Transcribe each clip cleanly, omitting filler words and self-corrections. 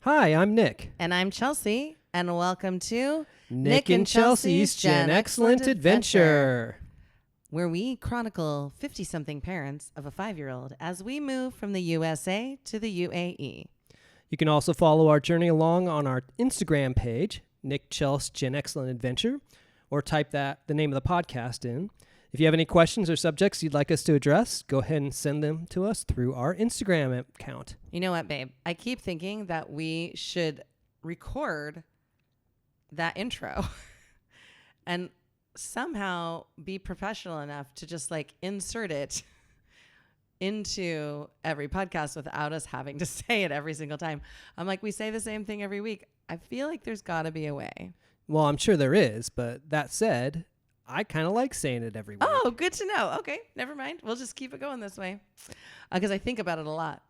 Hi, I'm Nick. And I'm Chelsea, and welcome to Nick and Chelsea's Gen Excellent Adventure, where we chronicle 50-something parents of a 5-year-old as we move from the USA to the UAE. You can also follow our journey along on our Instagram page, Nick Chelsea Gen Excellent Adventure, or type the name of the podcast in. If you have any questions or subjects you'd like us to address, go ahead and send them to us through our Instagram account. You know what, babe? I keep thinking that we should record that intro and somehow be professional enough to just like insert it into every podcast without us having to say it every single time. I'm like, we say the same thing every week. I feel like there's got to be a way. Well, I'm sure there is, but that said, I kind of like saying it every week. Oh, good to know. Okay, never mind. We'll just keep it going this way because I think about it a lot.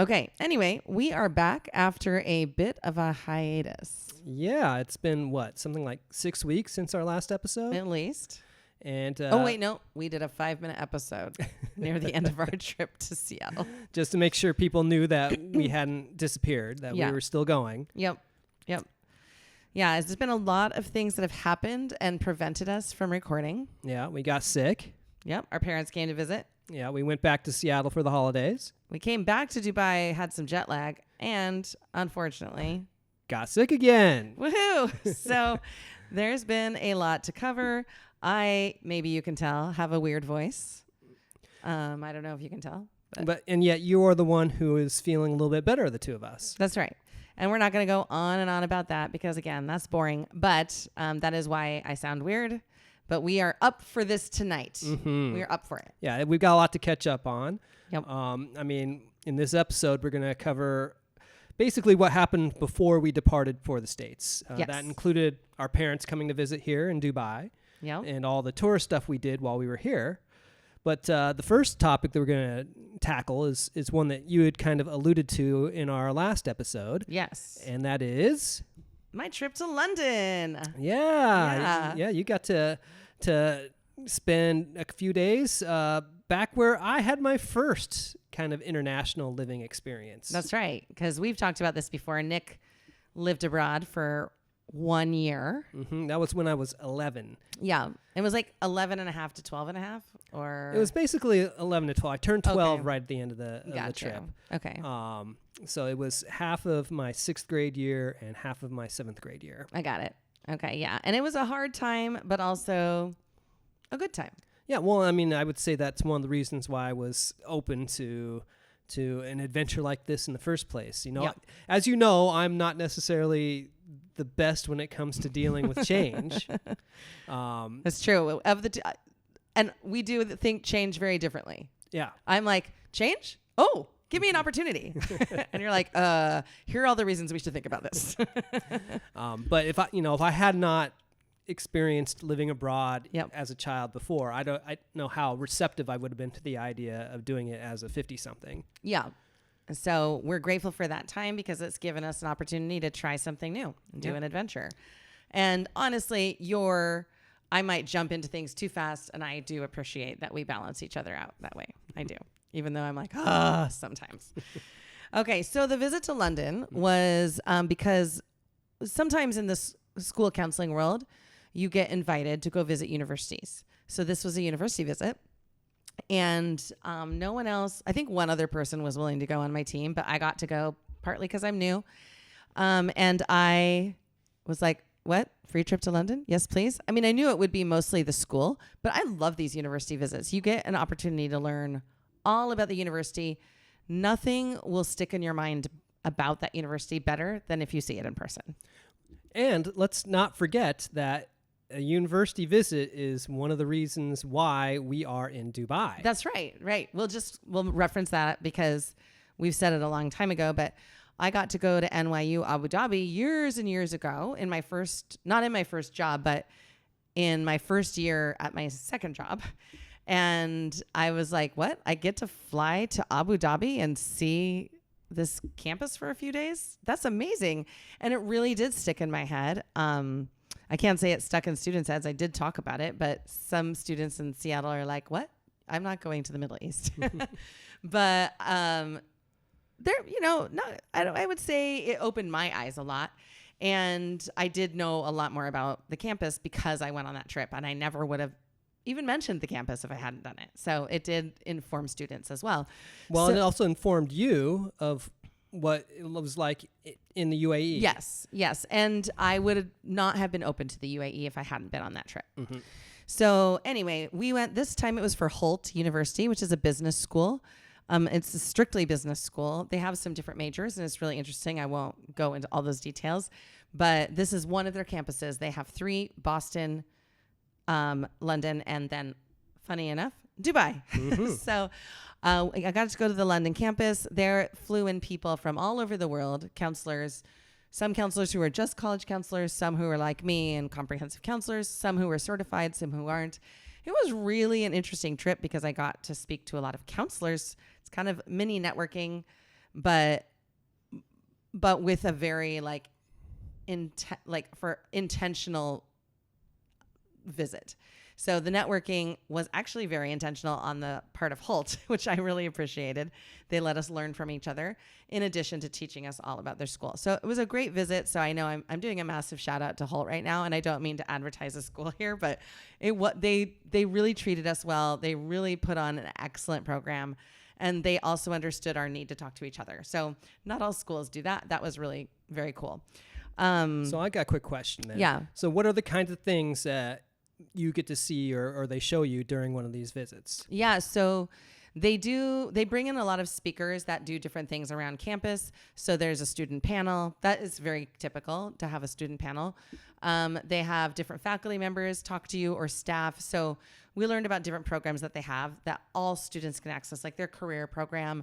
Okay, anyway, we are back after a bit of a hiatus. Yeah, it's been, something like 6 weeks since our last episode? At least. And oh, wait, no. We did a 5-minute episode near the end of our trip to Seattle. Just to make sure people knew that we hadn't disappeared, that we were still going. Yep. Yeah, there's been a lot of things that have happened and prevented us from recording. Yeah, we got sick. Yep, our parents came to visit. Yeah, we went back to Seattle for the holidays. We came back to Dubai, had some jet lag, and unfortunately... got sick again. Woohoo! So there's been a lot to cover. Maybe you can tell, have a weird voice. I don't know if you can tell. And yet you're the one who is feeling a little bit better of the two of us. That's right. And we're not going to go on and on about that because, again, that's boring. But that is why I sound weird. But we are up for this tonight. Mm-hmm. We are up for it. Yeah, we've got a lot to catch up on. Yep. In this episode, we're going to cover basically what happened before we departed for the States. Yes. That included our parents coming to visit here in Dubai. Yep. And all the tourist stuff we did while we were here. But the first topic that we're going to tackle is one that you had kind of alluded to in our last episode. Yes. And that is... my trip to London. Yeah. You got to spend a few days back where I had my first kind of international living experience. That's right. Because we've talked about this before. Nick lived abroad for 1 year. Mm-hmm. That was when I was 11. Yeah. It was like 11 and a half to 12 and a half, or... It was basically 11 to 12. I turned 12 right at the end of the trip. Okay. So it was half of my 6th grade year and half of my 7th grade year. I got it. Okay, yeah. And it was a hard time, but also a good time. Yeah, well, I would say that's one of the reasons why I was open to an adventure like this in the first place. As you know, I'm not necessarily the best when it comes to dealing with change. That's true. And we do think change very differently. Yeah. I'm like, change? Oh, give me an opportunity. And you're like, here are all the reasons we should think about this. But if I had not experienced living abroad Yep. as a child before, I don't know how receptive I would have been to the idea of doing it as a 50-something. Yeah. So we're grateful for that time because it's given us an opportunity to try something new and do an adventure. And honestly, I might jump into things too fast, and I do appreciate that we balance each other out that way. I do, even though I'm like, sometimes. Okay, so the visit to London was because sometimes in this school counseling world, you get invited to go visit universities. So this was a university visit. And no one else, I think one other person was willing to go on my team, but I got to go partly because I'm new. And I was like, what? Free trip to London? Yes, please. I knew it would be mostly the school, but I love these university visits. You get an opportunity to learn all about the university. Nothing will stick in your mind about that university better than if you see it in person. And let's not forget that a university visit is one of the reasons why we are in Dubai. That's right. Right. We'll reference that because we've said it a long time ago, but I got to go to NYU Abu Dhabi years and years ago not in my first job, but in my first year at my second job. And I was like, what? I get to fly to Abu Dhabi and see this campus for a few days? That's amazing. And it really did stick in my head. I can't say it stuck in students' heads. I did talk about it, but some students in Seattle are like, what? I'm not going to the Middle East. But they're, I would say it opened my eyes a lot. And I did know a lot more about the campus because I went on that trip, and I never would have even mentioned the campus if I hadn't done it. So it did inform students as well. Well, So- and it also informed you of what it was like in the UAE. Yes. And I would not have been open to the UAE if I hadn't been on that trip. Mm-hmm. So anyway, we went, this time it was for Hult University, which is a business school. It's a strictly business school. They have some different majors, and it's really interesting. I won't go into all those details, but this is one of their campuses. They have 3: Boston, London, and then, funny enough, Dubai. Mm-hmm. So I got to go to the London campus. There flew in people from all over the world, counselors, some counselors who are just college counselors, some who are like me and comprehensive counselors, some who are certified, some who aren't. It was really an interesting trip because I got to speak to a lot of counselors. It's kind of mini networking, but with a very for intentional visit. So the networking was actually very intentional on the part of Hult, which I really appreciated. They let us learn from each other in addition to teaching us all about their school. So it was a great visit. So I know I'm doing a massive shout out to Hult right now, and I don't mean to advertise the school here, but they really treated us well. They really put on an excellent program, and they also understood our need to talk to each other. So not all schools do that. That was really very cool. So I got a quick question then. Yeah. So what are the kinds of things that you get to see or they show you during one of these visits? Yeah, so they bring in a lot of speakers that do different things around campus. So there's a student panel. That is very typical to have a student panel. They have different faculty members talk to you or staff. So we learned about different programs that they have that all students can access, like their career program.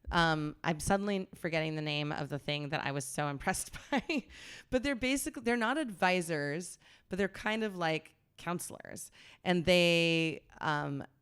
I'm suddenly forgetting the name of the thing that I was so impressed by, but they're not advisors, but they're kind of like counselors, and they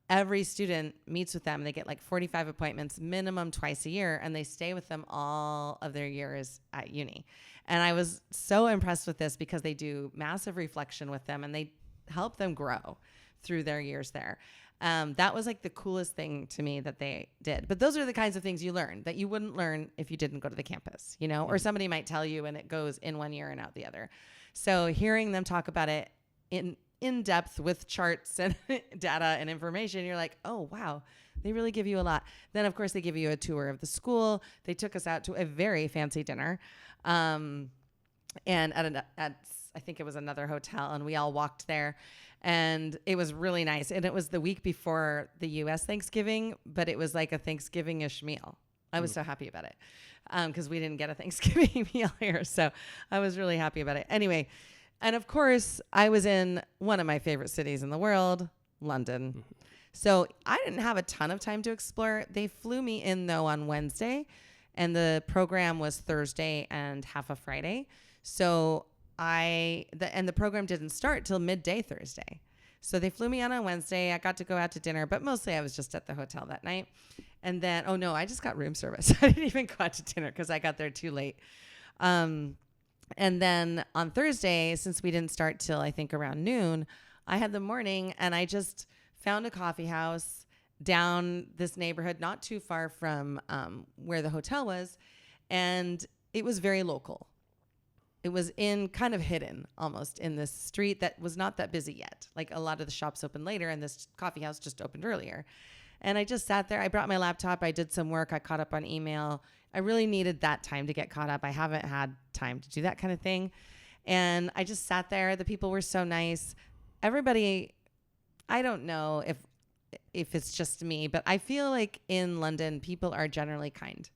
every student meets with them. They get like 45 appointments minimum twice a year, and they stay with them all of their years at uni. And I was so impressed with this because they do massive reflection with them, and they help them grow through their years there. That was like the coolest thing to me that they did. But those are the kinds of things you learn that you wouldn't learn if you didn't go to the campus, or somebody might tell you and it goes in one year and out the other. So hearing them talk about it in depth with charts and data and information, you're like, oh, wow, they really give you a lot. Then, of course, they give you a tour of the school. They took us out to a very fancy dinner. And at I think it was another hotel, and we all walked there. And it was really nice. And it was the week before the U.S. Thanksgiving, but it was like a Thanksgiving-ish meal. I was so happy about it because we didn't get a Thanksgiving meal here. So I was really happy about it. Anyway, and of course, I was in one of my favorite cities in the world, London. Mm-hmm. So I didn't have a ton of time to explore. They flew me in, though, on Wednesday, and the program was Thursday and half of Friday. So the program didn't start till midday Thursday. So they flew me on Wednesday. I got to go out to dinner, but mostly I was just at the hotel that night. And then, oh no, I just got room service. I didn't even go out to dinner because I got there too late. And then on Thursday, since we didn't start till I think around noon, I had the morning, and I just found a coffee house down this neighborhood, not too far from where the hotel was. And it was very local. It was kind of hidden almost in this street that was not that busy yet. Like a lot of the shops opened later, and this coffee house just opened earlier. And I just sat there. I brought my laptop. I did some work. I caught up on email. I really needed that time to get caught up. I haven't had time to do that kind of thing. And I just sat there. The people were so nice. Everybody, I don't know if it's just me, but I feel like in London, people are generally kind.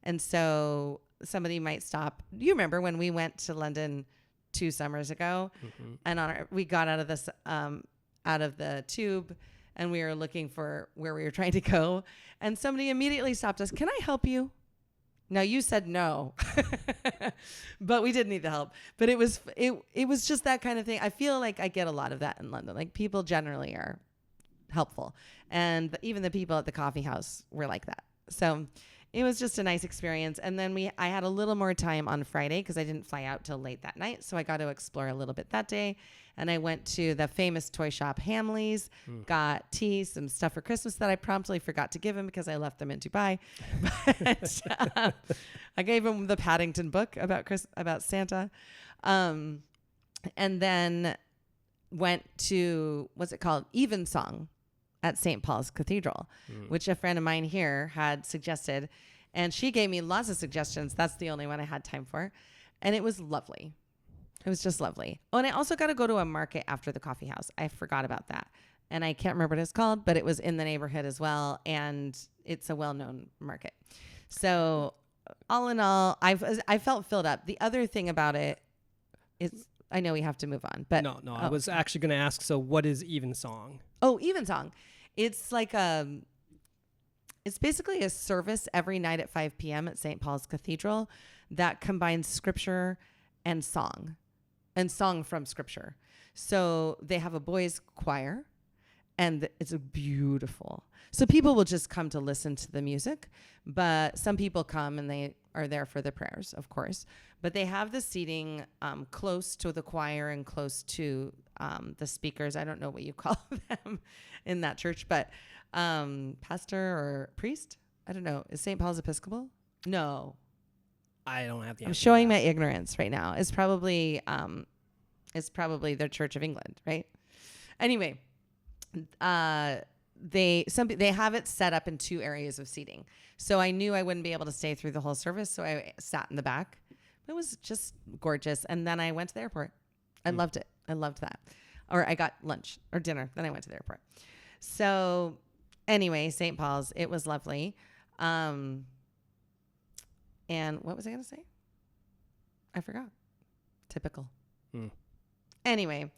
And so somebody might stop. You remember when we went to London 2 summers ago, mm-hmm. and we got out of the tube, and we were looking for where we were trying to go, and somebody immediately stopped us. Can I help you? Now you said no, but we did need the help. But it was just that kind of thing. I feel like I get a lot of that in London. Like people generally are helpful, and even the people at the coffee house were like that. So it was just a nice experience. And then I had a little more time on Friday because I didn't fly out till late that night. So I got to explore a little bit that day. And I went to the famous toy shop Hamleys, got tea, some stuff for Christmas that I promptly forgot to give him because I left them in Dubai. But I gave him the Paddington book about Santa. And then went to, what's it called? Evensong at St. Paul's Cathedral, which a friend of mine here had suggested. And she gave me lots of suggestions. That's the only one I had time for. And it was lovely. It was just lovely. Oh, and I also got to go to a market after the coffee house. I forgot about that. And I can't remember what it's called, but it was in the neighborhood as well. And it's a well-known market. So all in all, I felt filled up. The other thing about it is, I know we have to move on, but no, I was actually going to ask, so what is Evensong? Oh, Evensong. It's like it's basically a service every night at 5 p.m. at St. Paul's Cathedral that combines scripture and song from scripture. So they have a boys choir, and it's beautiful. So people will just come to listen to the music, but some people come and they are there for the prayers, of course. But they have the seating close to the choir and close to the speakers. I don't know what you call them in that church, but pastor or priest? I don't know. Is St. Paul's Episcopal? No. I don't have the answer. I'm showing my ignorance right now. It's probably the Church of England, right? Anyway, they have it set up in 2 areas of seating. So I knew I wouldn't be able to stay through the whole service, so I sat in the back. It was just gorgeous. And then I went to the airport. I loved it. I loved that. Or I got lunch or dinner. Then I went to the airport. So anyway, St. Paul's, it was lovely. And what was I going to say? I forgot. Typical. Anyway,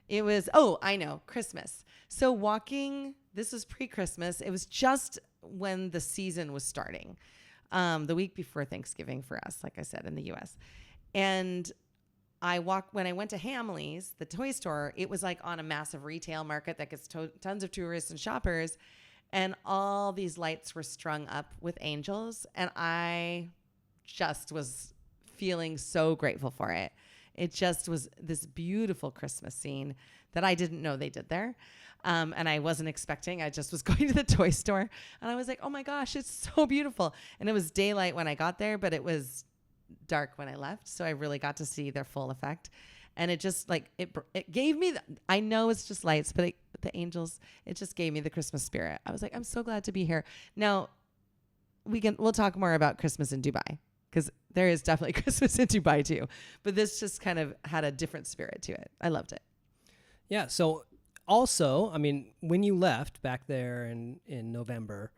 it was, I know, Christmas. So walking, this was pre-Christmas. It was just when the season was starting. The week before Thanksgiving for us, like I said, in the U.S. And when I went to Hamleys, the toy store, it was like on a massive retail market that gets tons of tourists and shoppers. And all these lights were strung up with angels. And I just was feeling so grateful for it. It just was this beautiful Christmas scene that I didn't know they did there. And I wasn't expecting. I just was going to the toy store and I was like, oh my gosh, it's so beautiful. And it was daylight when I got there, but it was dark when I left. So I really got to see their full effect. And it just like, it gave me, I know it's just lights, but the angels, it just gave me the Christmas spirit. I was like, I'm so glad to be here. Now we'll talk more about Christmas in Dubai, because there is definitely Christmas in Dubai too. But this just kind of had a different spirit to it. I loved it. Yeah. So also, I mean, when you left back there in November,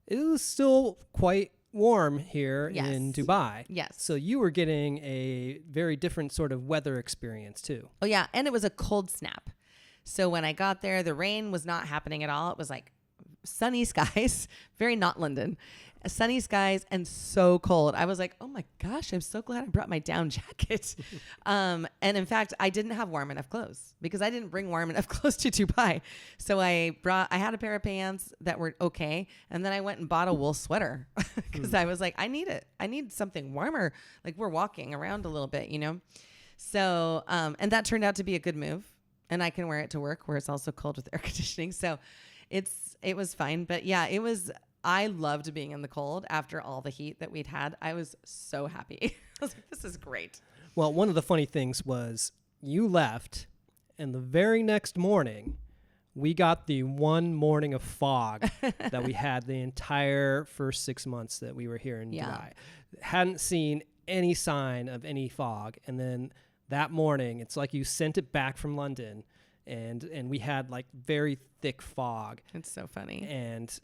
it was still quite warm here in Dubai. Yes. So you were getting a very different sort of weather experience too. Oh, yeah. And it was a cold snap. So when I got there, the rain was not happening at all. It was like sunny skies, very not London. Sunny skies and so cold. I was like, oh my gosh, I'm so glad I brought my down jacket. And in fact, I didn't have warm enough clothes because I didn't bring warm enough clothes to Dubai. So I had a pair of pants that were okay. And then I went and bought a wool sweater because I was like, I need it. I need something warmer. Like we're walking around a little bit, you know? So, and that turned out to be a good move. And I can wear it to work where it's also cold with air conditioning. So it was fine. But yeah, I loved being in the cold after all the heat that we'd had. I was so happy. I was like, this is great. Well, one of the funny things was you left, and the very next morning, we got the one morning of fog that we had the entire first 6 months that we were here in Dubai. Hadn't seen any sign of any fog. And then that morning, it's like you sent it back from London, and we had like very thick fog. It's so funny. And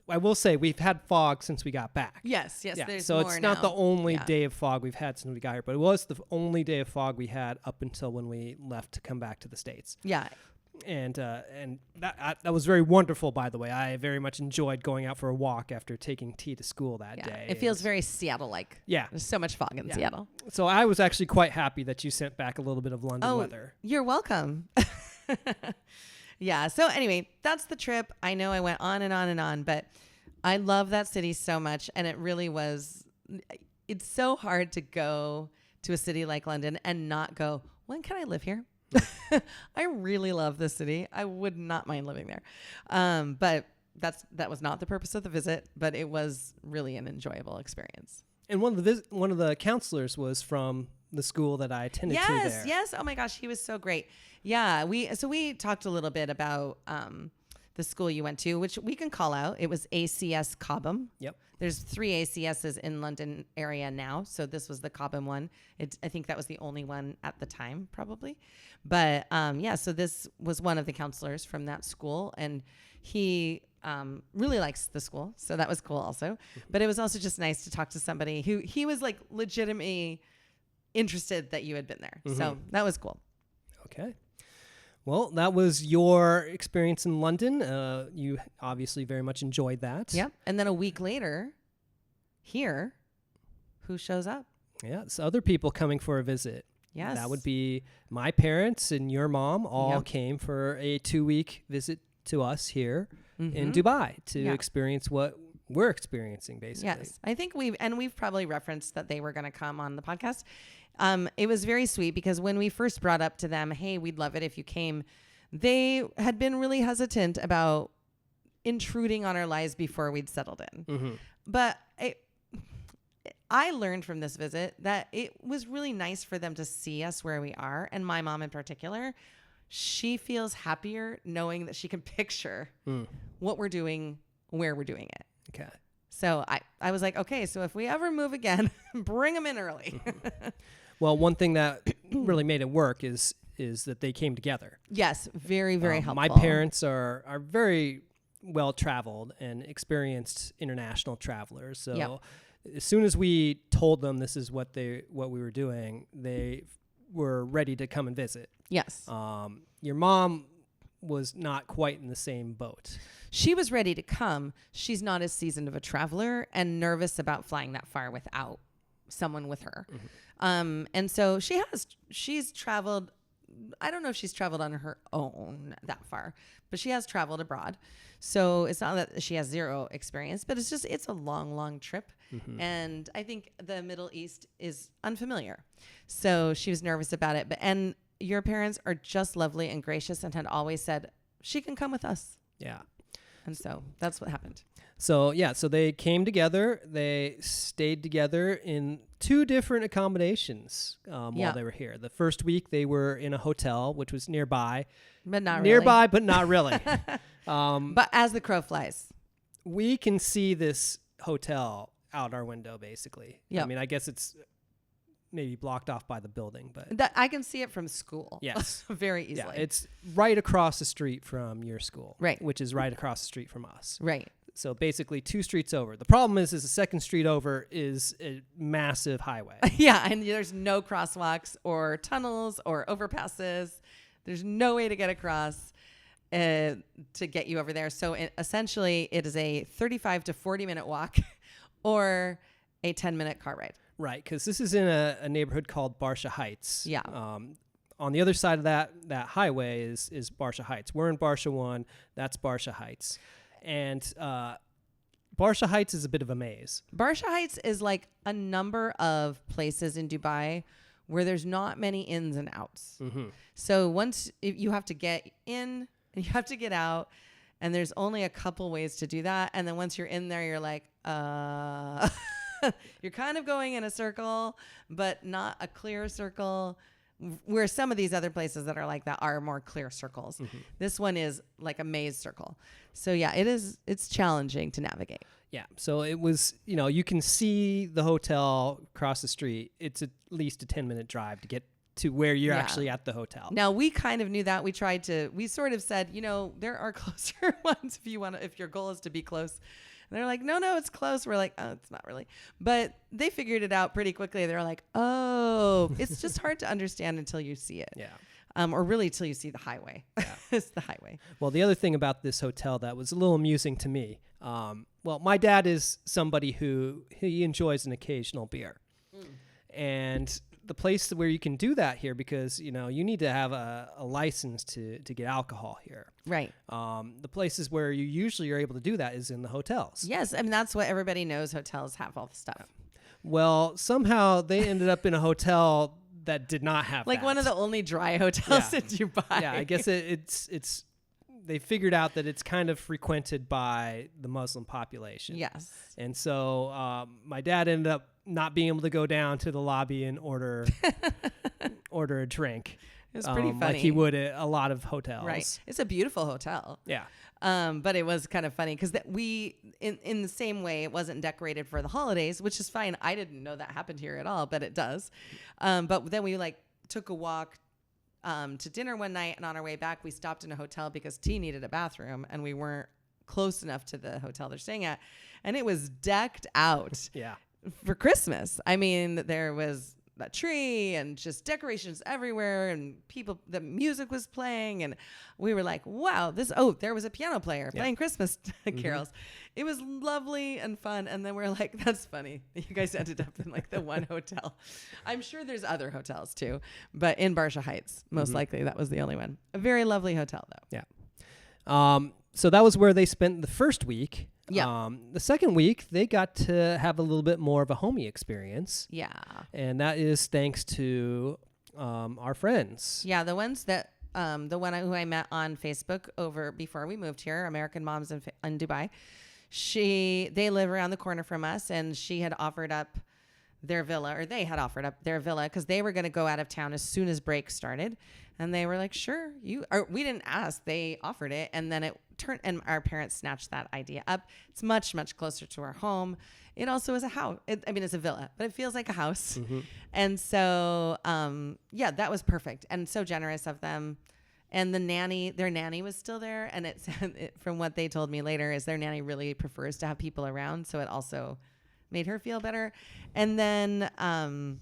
I will say we've had fog since we got back. Yes. Yeah, There's so more it's not now. the only day of fog we've had since we got here, but it was the only day of fog we had up until when we left to come back to the States. Yeah. And that was very wonderful, by the way. I very much enjoyed going out for a walk after taking T to school that day. It feels very Seattle-like. Yeah. There's so much fog in Seattle. So I was actually quite happy that you sent back a little bit of London weather. You're welcome. Yeah. So anyway, that's the trip. I know I went on and on and on, but I love that city so much. And it really was, it's so hard to go to a city like London and not go, when can I live here? I really love this city. I would not mind living there. But that was not the purpose of the visit, but it was really an enjoyable experience. And one of the counselors was from the school that I attended to there. Yes. Oh my gosh, he was so great. Yeah, we talked a little bit about the school you went to, which we can call out. It was ACS Cobham. Yep. There's 3 ACSs in London area now, so this was the Cobham one. I think that was the only one at the time, probably. But so this was one of the counselors from that school, and he really likes the school, so that was cool also. But it was also just nice to talk to somebody who he was like legitimately interested that you had been there. So that was cool. Okay. Well, that was your experience in London. You obviously very much enjoyed that. Yep. And then a week later, here, who shows up? Yeah, it's other people coming for a visit. Yes. That would be my parents and your mom all came for a 2-week visit to us here in Dubai to experience what we're experiencing, basically. Yes. I think we've probably referenced that they were going to come on the podcast. It was very sweet because when we first brought up to them, hey, we'd love it if you came, they had been really hesitant about intruding on our lives before we'd settled in. But I learned from this visit that it was really nice for them to see us where we are. And my mom in particular, she feels happier knowing that she can picture what we're doing, where we're doing it. Okay. So I was like, okay, so if we ever move again, bring them in early. Well, one thing that really made it work is that they came together. Yes, very, very helpful. My parents are very well traveled and experienced international travelers. So as soon as we told them this is what we were doing, they were ready to come and visit. Yes. Your mom was not quite in the same boat. She was ready to come. She's not as seasoned of a traveler and nervous about flying that far without someone with her. And so she's traveled. I don't know if she's traveled on her own that far, but she has traveled abroad. So it's not that she has zero experience, but it's a long, long trip. And I think the Middle East is unfamiliar. So she was nervous about it. And your parents are just lovely and gracious and had always said, she can come with us. Yeah. And so that's what happened. So they came together. They stayed together in 2 different accommodations while they were here. The first week they were in a hotel, which was nearby. But not nearby, really. But not really. But as the crow flies. We can see this hotel out our window, basically. Yep. I mean, I guess it's maybe blocked off by the building, but I can see it from school. Yes. Very easily. Yeah, it's right across the street from your school. Right. Which is right across the street from us. Right. So basically 2 streets over. The problem is the second street over is a massive highway. Yeah, and there's no crosswalks or tunnels or overpasses. There's no way to get across to get you over there. So essentially it is a 35 to 40 minute walk or a 10-minute car ride. Right, because this is in a neighborhood called Barsha Heights. Yeah. On the other side of that highway is Barsha Heights. We're in Barsha 1. That's Barsha Heights. And Barsha Heights is a bit of a maze. Barsha Heights is like a number of places in Dubai where there's not many ins and outs. So you have to get in and you have to get out, and there's only a couple ways to do that. And then once you're in there, you're like, you're kind of going in a circle, but not a clear circle. Where some of these other places that are like that are more clear circles. This one is like a maze circle. So yeah, it's challenging to navigate. Yeah. So it was, you can see the hotel across the street. It's at least a 10-minute drive to get to where you're actually at the hotel. Now we kind of knew that. We sort of said, there are closer ones if your goal is to be close. And they're like, no, it's close. We're like, oh, it's not really. But they figured it out pretty quickly. They're like, oh, it's just hard to understand until you see it. Yeah. Or really till you see the highway. Yeah. It's the highway. Well, the other thing about this hotel that was a little amusing to me, my dad is somebody he enjoys an occasional beer. And the place where you can do that here, because you need to have a license to get alcohol here. Right. The places where you usually are able to do that is in the hotels. Yes, I mean that's what everybody knows. Hotels have all the stuff. Well, somehow they ended up in a hotel that did not have like that. one of the only dry hotels in Dubai. Yeah, I guess it's they figured out that it's kind of frequented by the Muslim population. Yes. And so my dad ended up not being able to go down to the lobby and order a drink. It was pretty funny. Like he would at a lot of hotels. Right. It's a beautiful hotel. Yeah. But it was kind of funny because in the same way, it wasn't decorated for the holidays, which is fine. I didn't know that happened here at all, but it does. But then we took a walk to dinner one night, and on our way back, we stopped in a hotel because T needed a bathroom, and we weren't close enough to the hotel they're staying at, and it was decked out. Yeah. For Christmas. I mean, there was a tree and just decorations everywhere, and the music was playing, and we were like, wow, there was a piano player playing Christmas carols. It was lovely and fun. And then we're like, that's funny. You guys ended up in the one hotel. I'm sure there's other hotels too, but in Barsha Heights, most likely that was the only one. A very lovely hotel though. Yeah. So that was where they spent the first week. Yeah. The second week, they got to have a little bit more of a homey experience. Yeah. And that is thanks to our friends. Yeah, the ones that the one who I met on Facebook before we moved here, American Moms in Dubai. They live around the corner from us, and she had offered up their villa, or they had offered up their villa because they were going to go out of town as soon as break started. And they were like, sure, we didn't ask. They offered it. And then it turned, and our parents snatched that idea up. It's much, much closer to our home. It also is a house. It's a villa, but it feels like a house. Mm-hmm. And so, that was perfect and so generous of them. And their nanny was still there. And from what they told me later is their nanny really prefers to have people around. So it also made her feel better. And then, and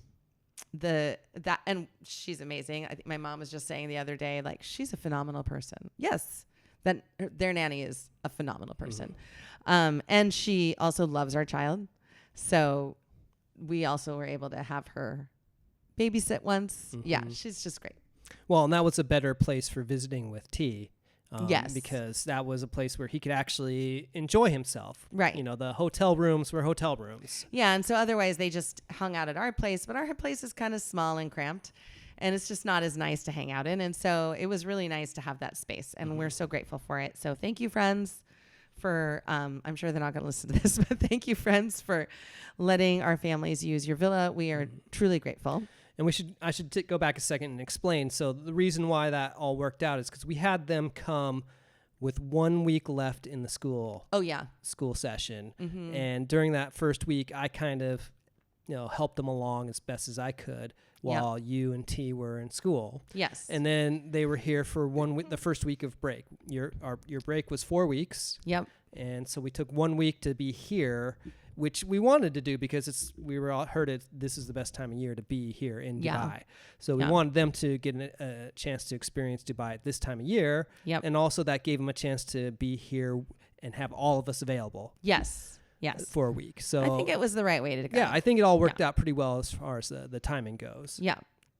she's amazing. I think my mom was just saying the other day, she's a phenomenal person. Yes, their nanny is a phenomenal person. And she also loves our child. So we also were able to have her babysit once. Mm-hmm. Yeah, she's just great. Well, and that was a better place for visiting with T. Yes. Because that was a place where he could actually enjoy himself. Right. The hotel rooms were hotel rooms. Yeah. And so otherwise they just hung out at our place, but our place is kind of small and cramped, and it's just not as nice to hang out in. And so it was really nice to have that space, and we're so grateful for it. So thank you, friends, for, I'm sure they're not going to listen to this, but thank you, friends, for letting our families use your villa. We are truly grateful. And I should go back a second and explain. So the reason why that all worked out is because we had them come with 1 week left in the school. Oh yeah, school session. Mm-hmm. And during that first week, I kind of, helped them along as best as I could while you and T were in school. Yes. And then they were here for the first week of break. Your break was 4 weeks. Yep. And so we took 1 week to be here, which we wanted to do because we were all heard this is the best time of year to be here in Dubai. So we wanted them to get a chance to experience Dubai at this time of year. Yep. And also that gave them a chance to be here and have all of us available. Yes. For a week. So I think it was the right way to go. Yeah, I think it all worked out pretty well as far as the timing goes. Yeah.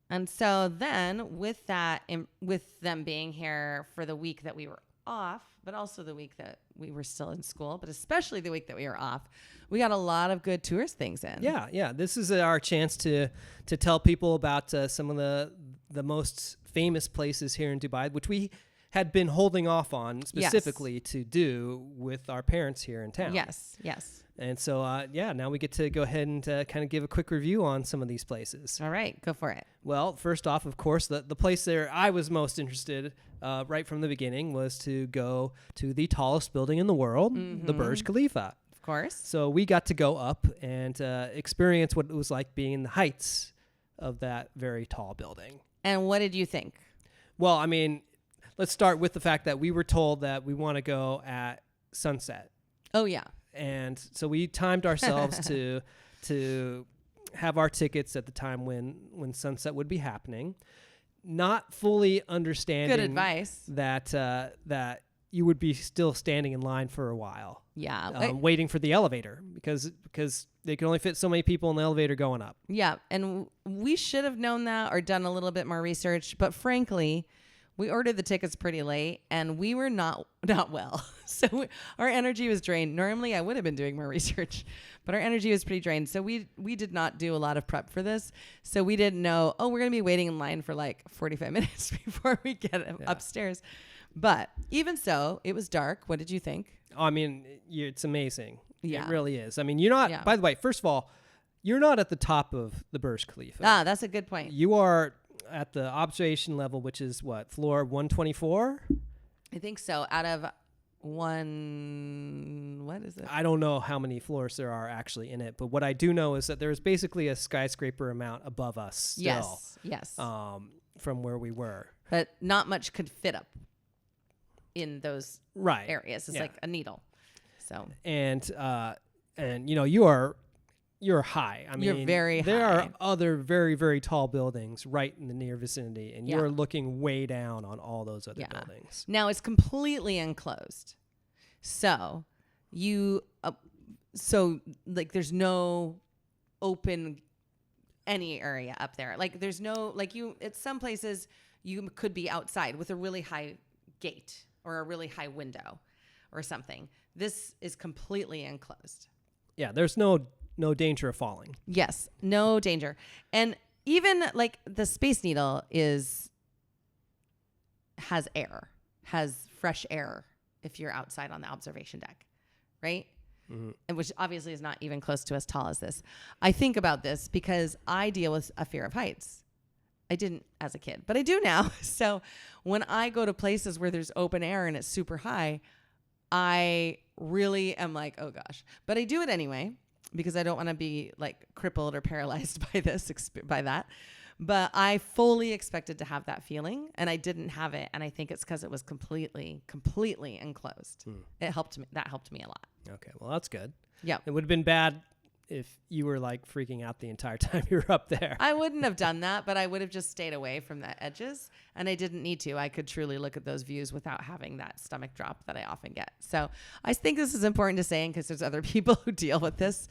And so then with them being here for the week that we were off, but also the week that we were still in school, but especially the week that we were off, we got a lot of good tourist things in. Yeah. This is our chance to tell people about some of the most famous places here in Dubai, which we had been holding off on specifically to do with our parents here in town. Yes. And so, now we get to go ahead and kind of give a quick review on some of these places. All right, go for it. Well, first off, of course, the place there I was most interested right from the beginning was to go to the tallest building in the world, the Burj Khalifa. Of course. So we got to go up and experience what it was like being in the heights of that very tall building. And what did you think? Well, I mean, let's start with the fact that we were told that we want to go at sunset. Oh, yeah. And so we timed ourselves to have our tickets at the time when sunset would be happening, not fully understanding good advice that you would be still standing in line for a while. Yeah. waiting for the elevator because they can only fit so many people in the elevator going up. Yeah. And we should have known that or done a little bit more research. But frankly, we ordered the tickets pretty late and we were not well. So our energy was drained. Normally I would have been doing more research, but our energy was pretty drained. So we did not do a lot of prep for this. So we didn't know, we're going to be waiting in line for like 45 minutes before we get upstairs. But even so, it was dark. What did you think? I mean, it's amazing. Yeah. It really is. I mean, you're not, by the way, first of all, you're not at the top of the Burj Khalifa. That's a good point. You are at the observation level, which is what, floor 124? I think so. Out of what is it? I don't know how many floors there are actually in it, but what I do know is that there's basically a skyscraper amount above us still. Yes. From where we were. But not much could fit up in those areas. It's like a needle. So and you're high. I mean, you're very high. There are other very, very tall buildings right in the near vicinity, and you're looking way down on all those other buildings. Now it's completely enclosed, so there's no open any area up there. Like there's no at some places you could be outside with a really high gate or a really high window or something. This is completely enclosed. Yeah, there's no danger of falling. Yes, no danger. And even like the Space Needle has fresh air if you're outside on the observation deck, right? Mm-hmm. And which obviously is not even close to as tall as this. I think about this because I deal with a fear of heights. I didn't as a kid, but I do now. So when I go to places where there's open air and it's super high, I really am like, oh gosh. But I do it anyway because I don't want to be like crippled or paralyzed by that. But I fully expected to have that feeling and I didn't have it. And I think it's because it was completely enclosed. It helped me. That helped me a lot. Okay. Well, that's good. Yeah. It would have been bad if you were like freaking out the entire time you were up there. I wouldn't have done that, but I would have just stayed away from the edges and I didn't need to. I could truly look at those views without having that stomach drop that I often get. So I think this is important to say because there's other people who deal with this.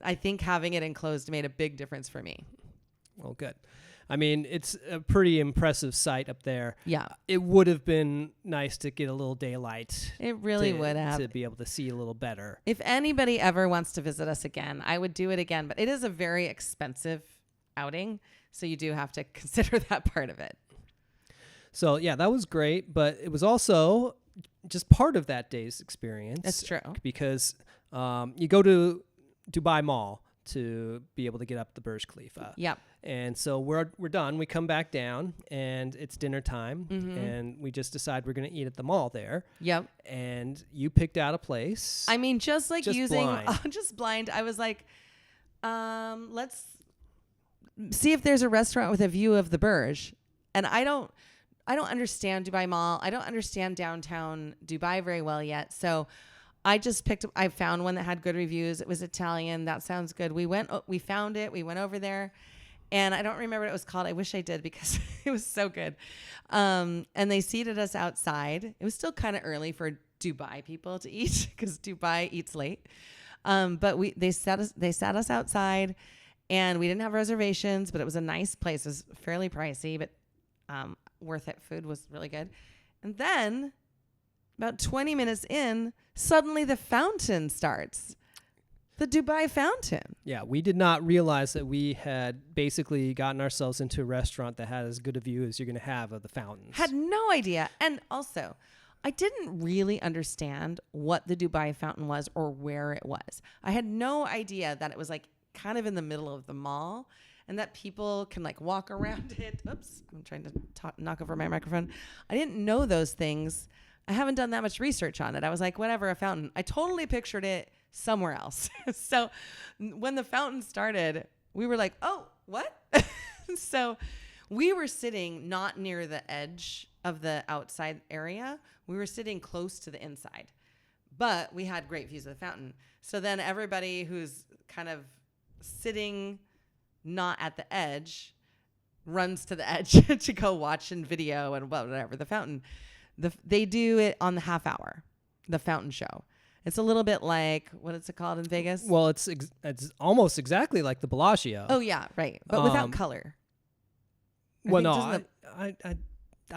I think having it enclosed made a big difference for me. Well, good. I mean, it's a pretty impressive sight up there. Yeah. It would have been nice to get a little daylight. It really would have. To be able to see a little better. If anybody ever wants to visit us again, I would do it again. But it is a very expensive outing. So you do have to consider that part of it. So, yeah, that was great. But it was also just part of that day's experience. That's true. Because you go to Dubai Mall to be able to get up the Burj Khalifa. Yep. And so we're done. We come back down and it's dinner time and we just decide we're going to eat at the mall there. Yep. And you picked out a place. I mean, just using blind. Just blind. I was like, let's see if there's a restaurant with a view of the Burj. And I don't understand Dubai Mall. I don't understand downtown Dubai very well yet. So I found one that had good reviews. It was Italian. That sounds good. We found it. We went over there and I don't remember what it was called. I wish I did because it was so good. And they seated us outside. It was still kind of early for Dubai people to eat because Dubai eats late. But they sat us outside and we didn't have reservations, but it was a nice place. It was fairly pricey, but worth it. Food was really good. And then about 20 minutes in, suddenly the fountain starts. The Dubai fountain. Yeah, we did not realize that we had basically gotten ourselves into a restaurant that had as good a view as you're going to have of the fountains. Had no idea. And also, I didn't really understand what the Dubai fountain was or where it was. I had no idea that it was like kind of in the middle of the mall and that people can like walk around it. Oops, I'm trying to knock over my microphone. I didn't know those things. I haven't done that much research on it. I was like, whatever, a fountain. I totally pictured it somewhere else. So when the fountain started, we were like, oh, what? So we were sitting not near the edge of the outside area. We were sitting close to the inside, but we had great views of the fountain. So then everybody who's kind of sitting not at the edge runs to the edge to go watch and video and whatever the fountain. They do it on the half hour, the fountain show. It's a little bit like, what is it called in Vegas? Well, it's almost exactly like the Bellagio. Oh yeah, right. But without color. I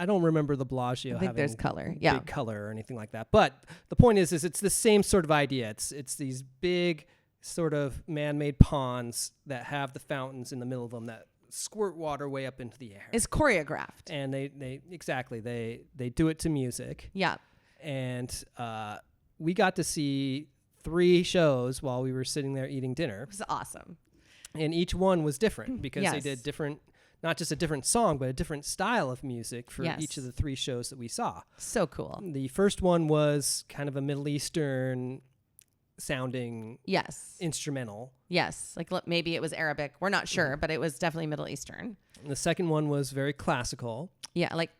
don't remember the Bellagio I think having there's color. Yeah. big color or anything like that. But the point is it's the same sort of idea. It's these big sort of man-made ponds that have the fountains in the middle of them that squirt water way up into the air. It's choreographed. And they do it to music. Yeah. And we got to see 3 shows while we were sitting there eating dinner. It was awesome. And each one was different because Yes. they did different, not just a different song, but a different style of music for Yes. each of the 3 shows that we saw. So cool. The first one was kind of a Middle Eastern sounding Yes. instrumental. Yes. Like maybe it was Arabic. We're not sure, but it was definitely Middle Eastern. And the second one was very classical. Yeah, like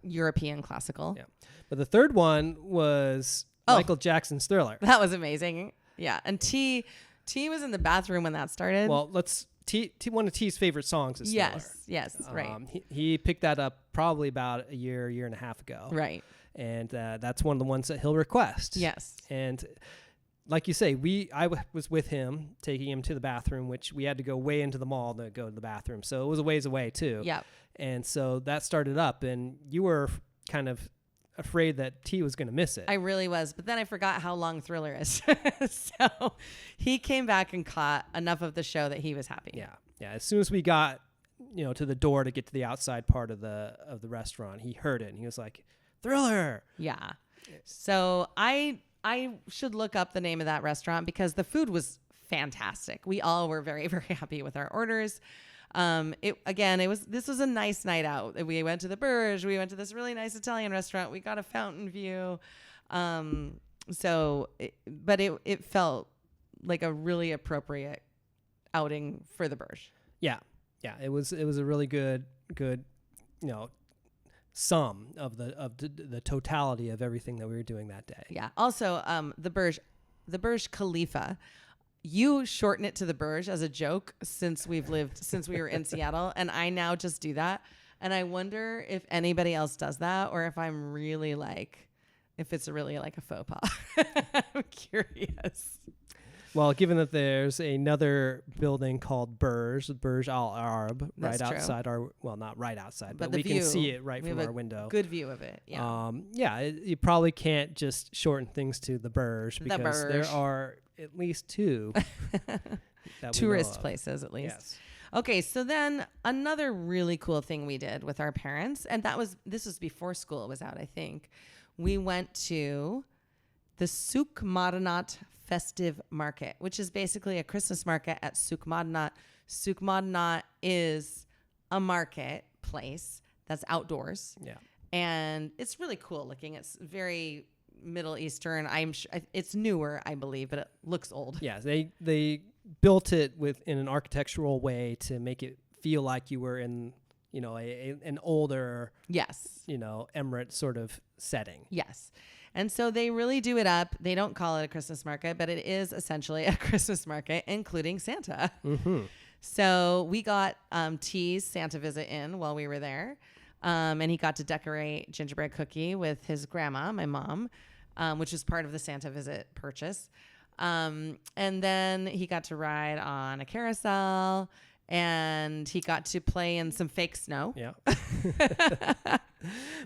European classical. Yeah. But the third one was Michael Jackson's Thriller. That was amazing. Yeah. And T was in the bathroom when that started. Well, one of T's favorite songs is Thriller. Yes, right. He picked that up probably about a year and a half ago. Right. And that's one of the ones that he'll request. Yes. And like you say, I was with him, taking him to the bathroom, which we had to go way into the mall to go to the bathroom. So it was a ways away too. Yeah. And so that started up, and you were kind of afraid that T was going to miss it. I really was, but then I forgot how long Thriller is. So he came back and caught enough of the show that he was happy. Yeah. Yeah. As soon as we got, to the door to get to the outside part of the restaurant, he heard it and he was like, Thriller. Yeah. So I should look up the name of that restaurant because the food was fantastic. We all were very, very happy with our orders. This was a nice night out. We went to the Burj. We went to this really nice Italian restaurant. We got a fountain view. It felt like a really appropriate outing for the Burj. Yeah. Yeah. It was a really good, sum of the totality of everything that we were doing that day. Yeah. Also, the Burj Khalifa. You shorten it to the Burj as a joke since we were in Seattle, and I now just do that. And I wonder if anybody else does that, or if it's really like a faux pas. I'm curious. Well, given that there's another building called Burj Al Arab, That's right true. outside not right outside, but the we view, can see it right we from have our a window. Good view of it. Yeah. You probably can't just shorten things to the Burj because there are at least 2 that tourist places at least. Yes. Okay, so then another really cool thing we did with our parents, and this was before school was out, I think. We went to the Souk Madinat Festive Market, which is basically a Christmas market at Souk Madinat. Souk Madinat is a marketplace that's outdoors. Yeah. And it's really cool looking. It's very Middle Eastern. I'm sure it's newer, I believe, but it looks old. Yeah, they built it in an architectural way to make it feel like you were in, an older, yes, emirate sort of setting. Yes. And so they really do it up. They don't call it a Christmas market, but it is essentially a Christmas market, including Santa. Mm-hmm. So we got T's Santa visit in while we were there. And he got to decorate gingerbread cookie with his grandma, my mom, which is part of the Santa visit purchase. And then he got to ride on a carousel, and he got to play in some fake snow. Yeah.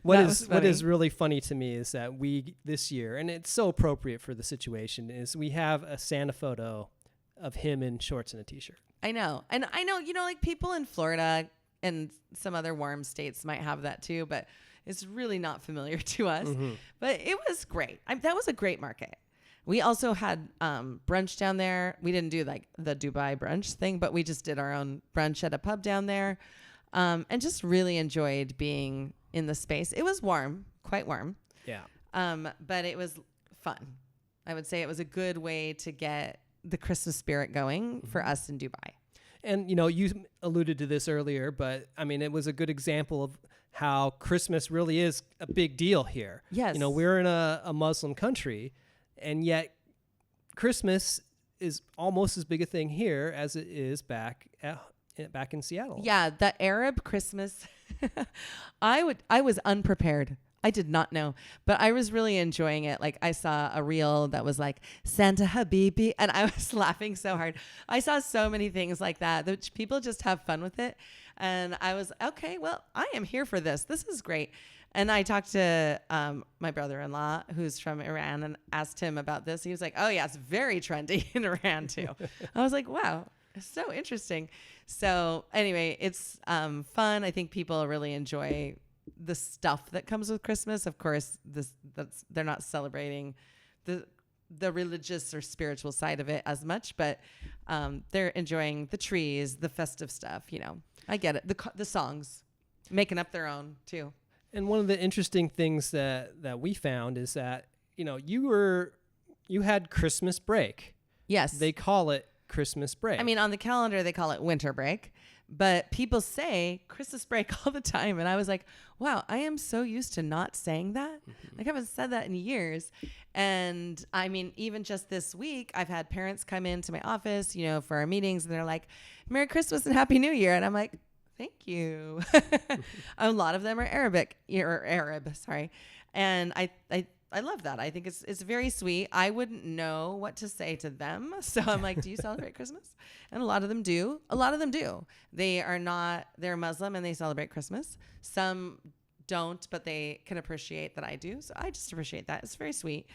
What is really funny to me is that we this year, and it's so appropriate for the situation, is we have a Santa photo of him in shorts and a t-shirt. I know. And I know, like people in Florida and some other warm states might have that too, but it's really not familiar to us. Mm-hmm. But it was great. That was a great market. We also had brunch down there. We didn't do like the Dubai brunch thing, but we just did our own brunch at a pub down there, and just really enjoyed being in the space. It was warm, quite warm. Yeah. But it was fun. I would say it was a good way to get the Christmas spirit going for us in Dubai. And, you alluded to this earlier, but I mean, it was a good example of how Christmas really is a big deal here. Yes. We're in a Muslim country, and yet Christmas is almost as big a thing here as it is back in Seattle. Yeah, the Arab Christmas. I was unprepared. I did not know, but I was really enjoying it. Like I saw a reel that was like Santa Habibi, and I was laughing so hard. I saw so many things like that people just have fun with it. And I was, okay, well, I am here for this. This is great. And I talked to my brother-in-law who's from Iran and asked him about this. He was like, oh yeah, it's very trendy in Iran too. I was like, wow, it's so interesting. So anyway, it's fun. I think people really enjoy the stuff that comes with Christmas. Of course, they're not celebrating the religious or spiritual side of it as much, but they're enjoying the trees, the festive stuff. You know, I get it. The songs, making up their own too. And one of the interesting things that we found is that, you know, you had Christmas break. Yes, they call it Christmas break. I mean, on the calendar they call it winter break. But people say Christmas break all the time. And I was like, wow, I am so used to not saying that. Like I haven't said that in years. And I mean, even just this week, I've had parents come into my office, you know, for our meetings. And they're like, Merry Christmas and Happy New Year. And I'm like, thank you. A lot of them are Arab, sorry. And I love that. I think it's very sweet. I wouldn't know what to say to them. So I'm like, do you celebrate Christmas? And a lot of them do. They're Muslim and they celebrate Christmas. Some don't, but they can appreciate that I do. So I just appreciate that. It's very sweet.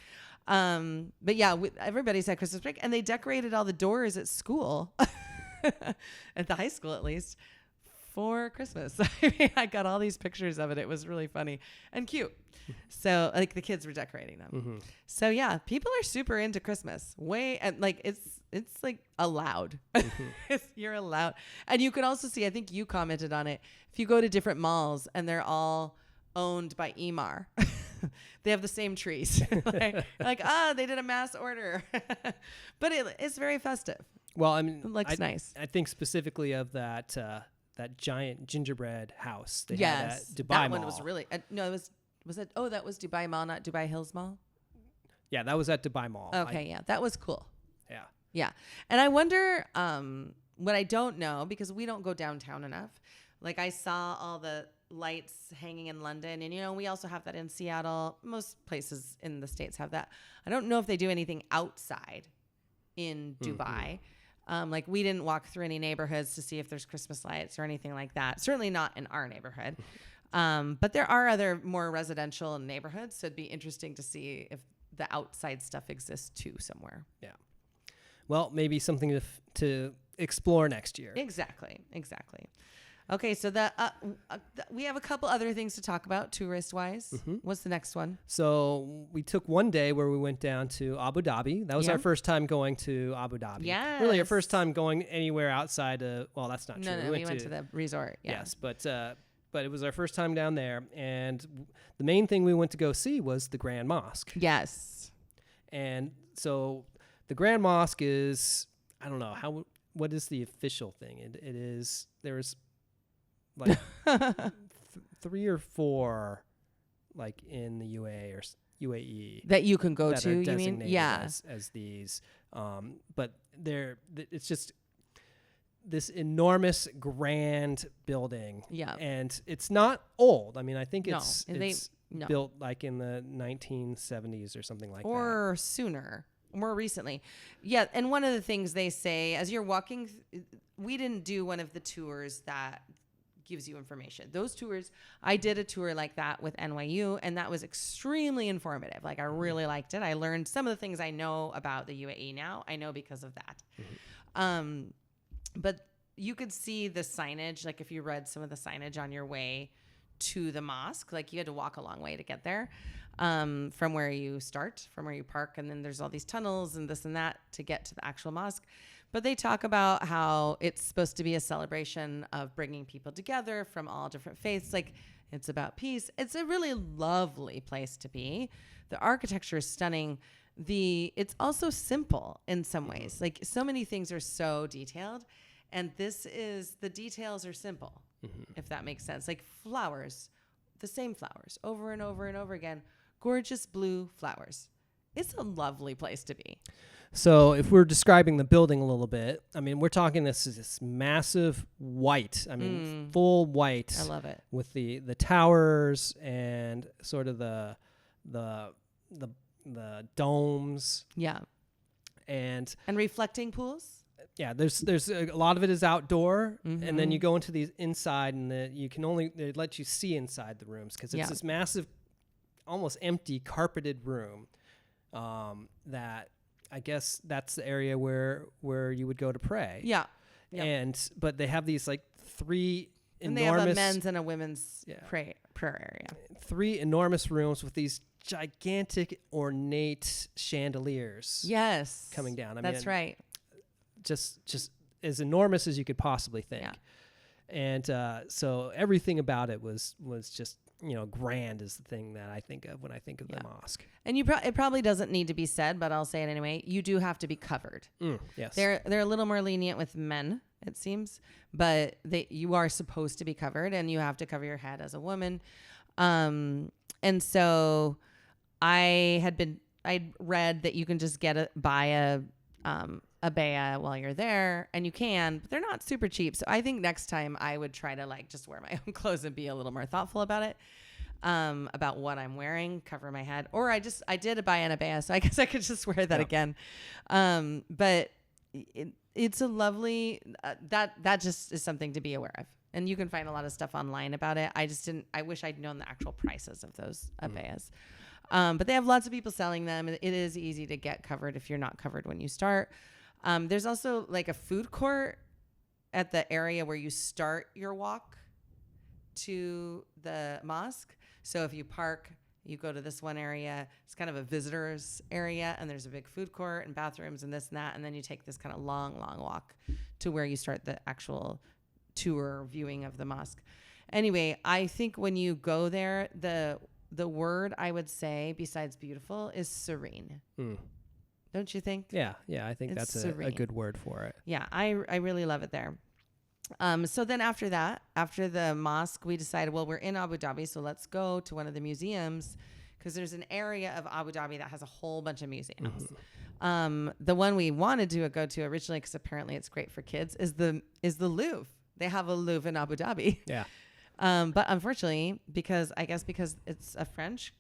But yeah, everybody's had Christmas break and they decorated all the doors at school, at the high school at least, for Christmas. I mean, I got all these pictures of it. It was really funny and cute. So like the kids were decorating them. Mm-hmm. So yeah, people are super into Christmas. And like it's like allowed. Mm-hmm. You're allowed. And you can also see, I think you commented on it, if you go to different malls and they're all owned by Emar, they have the same trees. like they did a mass order. But it's very festive. Well, I mean, it looks nice. I think specifically of that giant gingerbread house they had at Dubai that Mall. One was really no, it was it? Oh, that was Dubai Mall, not Dubai Hills Mall. Yeah, that was at Dubai Mall. Okay, yeah, that was cool. Yeah, and I wonder what I don't know because we don't go downtown enough. Like I saw all the lights hanging in London, and you know we also have that in Seattle. Most places in the States have that. I don't know if they do anything outside in Dubai. Like we didn't walk through any neighborhoods to see if there's Christmas lights or anything like that. Certainly not in our neighborhood. But there are other more residential neighborhoods. So it'd be interesting to see if the outside stuff exists too somewhere. Yeah. Well, maybe something to explore next year. Exactly. Okay, so we have a couple other things to talk about tourist-wise. Mm-hmm. What's the next one? So we took one day where we went down to Abu Dhabi. That was our first time going to Abu Dhabi. Yeah, really our first time going anywhere outside of. Well, that's not true. No, we went to the resort. Yeah. Yes, but it was our first time down there, and the main thing we went to go see was the Grand Mosque. Yes. And so the Grand Mosque is, I don't know what is the official thing. It is there's like 3 or 4 like in the UAE that you can go that to, are you mean? designated Yeah. as these but it's just this enormous grand building. Yeah. And it's not old. I mean, I think it's No. built like in the 1970s or something like that. Or sooner, more recently. Yeah, and one of the things they say as you're walking, we didn't do one of the tours that gives you information. Those tours, I did a tour like that with NYU, and that was extremely informative. Like I really liked it. I learned some of the things I know about the UAE now. I know because of that. Mm-hmm. But you could see the signage, like if you read some of the signage on your way to the mosque, like you had to walk a long way to get there, from where you start, from where you park, and then there's all these tunnels and this and that to get to the actual mosque. But they talk about how it's supposed to be a celebration of bringing people together from all different faiths. Like it's about peace. It's a really lovely place to be. The architecture is stunning. It's also simple in some ways. Like so many things are so detailed, and the details are simple, if that makes sense. Like flowers, the same flowers over and over and over again, gorgeous blue flowers. It's a lovely place to be. So if we're describing the building a little bit, I mean, we're talking this massive white, I mean, full white. I love it. With the towers and sort of the domes. Yeah. And reflecting pools. Yeah, there's a lot of it is outdoor, and then you go into these inside, and they let you see inside the rooms because it's this massive, almost empty carpeted room. That I guess that's the area where you would go to pray. Yeah. Yep. But they have these like three and enormous, they have a men's and a women's prayer area. 3 enormous rooms with these gigantic ornate chandeliers. Yes. Coming down. I That's mean, right. Just as enormous as you could possibly think. Yeah. And so everything about it was just, grand is the thing that I think of when I think of the mosque. And it probably doesn't need to be said, but I'll say it anyway. You do have to be covered. Yes. They're a little more lenient with men, it seems, but you are supposed to be covered, and you have to cover your head as a woman. And so I'd read that you can just buy a abaya while you're there, and you can, but they're not super cheap. So I think next time I would try to just wear my own clothes and be a little more thoughtful about it, about what I'm wearing, cover my head. Or I did buy an abaya, so I guess I could just wear that again. But it's a lovely, that just is something to be aware of. And you can find a lot of stuff online about it. I wish I'd known the actual prices of those abayas. But they have lots of people selling them. It is easy to get covered if you're not covered when you start. There's also a food court at the area where you start your walk to the mosque. So if you park, you go to this one area. It's kind of a visitor's area, and there's a big food court and bathrooms and this and that. And then you take this kind of long walk to where you start the actual tour viewing of the mosque. Anyway, I think when you go there, the word I would say besides beautiful is serene. Don't you think? Yeah. I think it's that's a good word for it. Yeah, I really love it there. So then after the mosque, we decided, well, we're in Abu Dhabi, so let's go to one of the museums, because there's an area of Abu Dhabi that has a whole bunch of museums. The one we wanted to go to originally, because apparently it's great for kids, is the Louvre. They have a Louvre in Abu Dhabi. Yeah. But unfortunately, because it's a French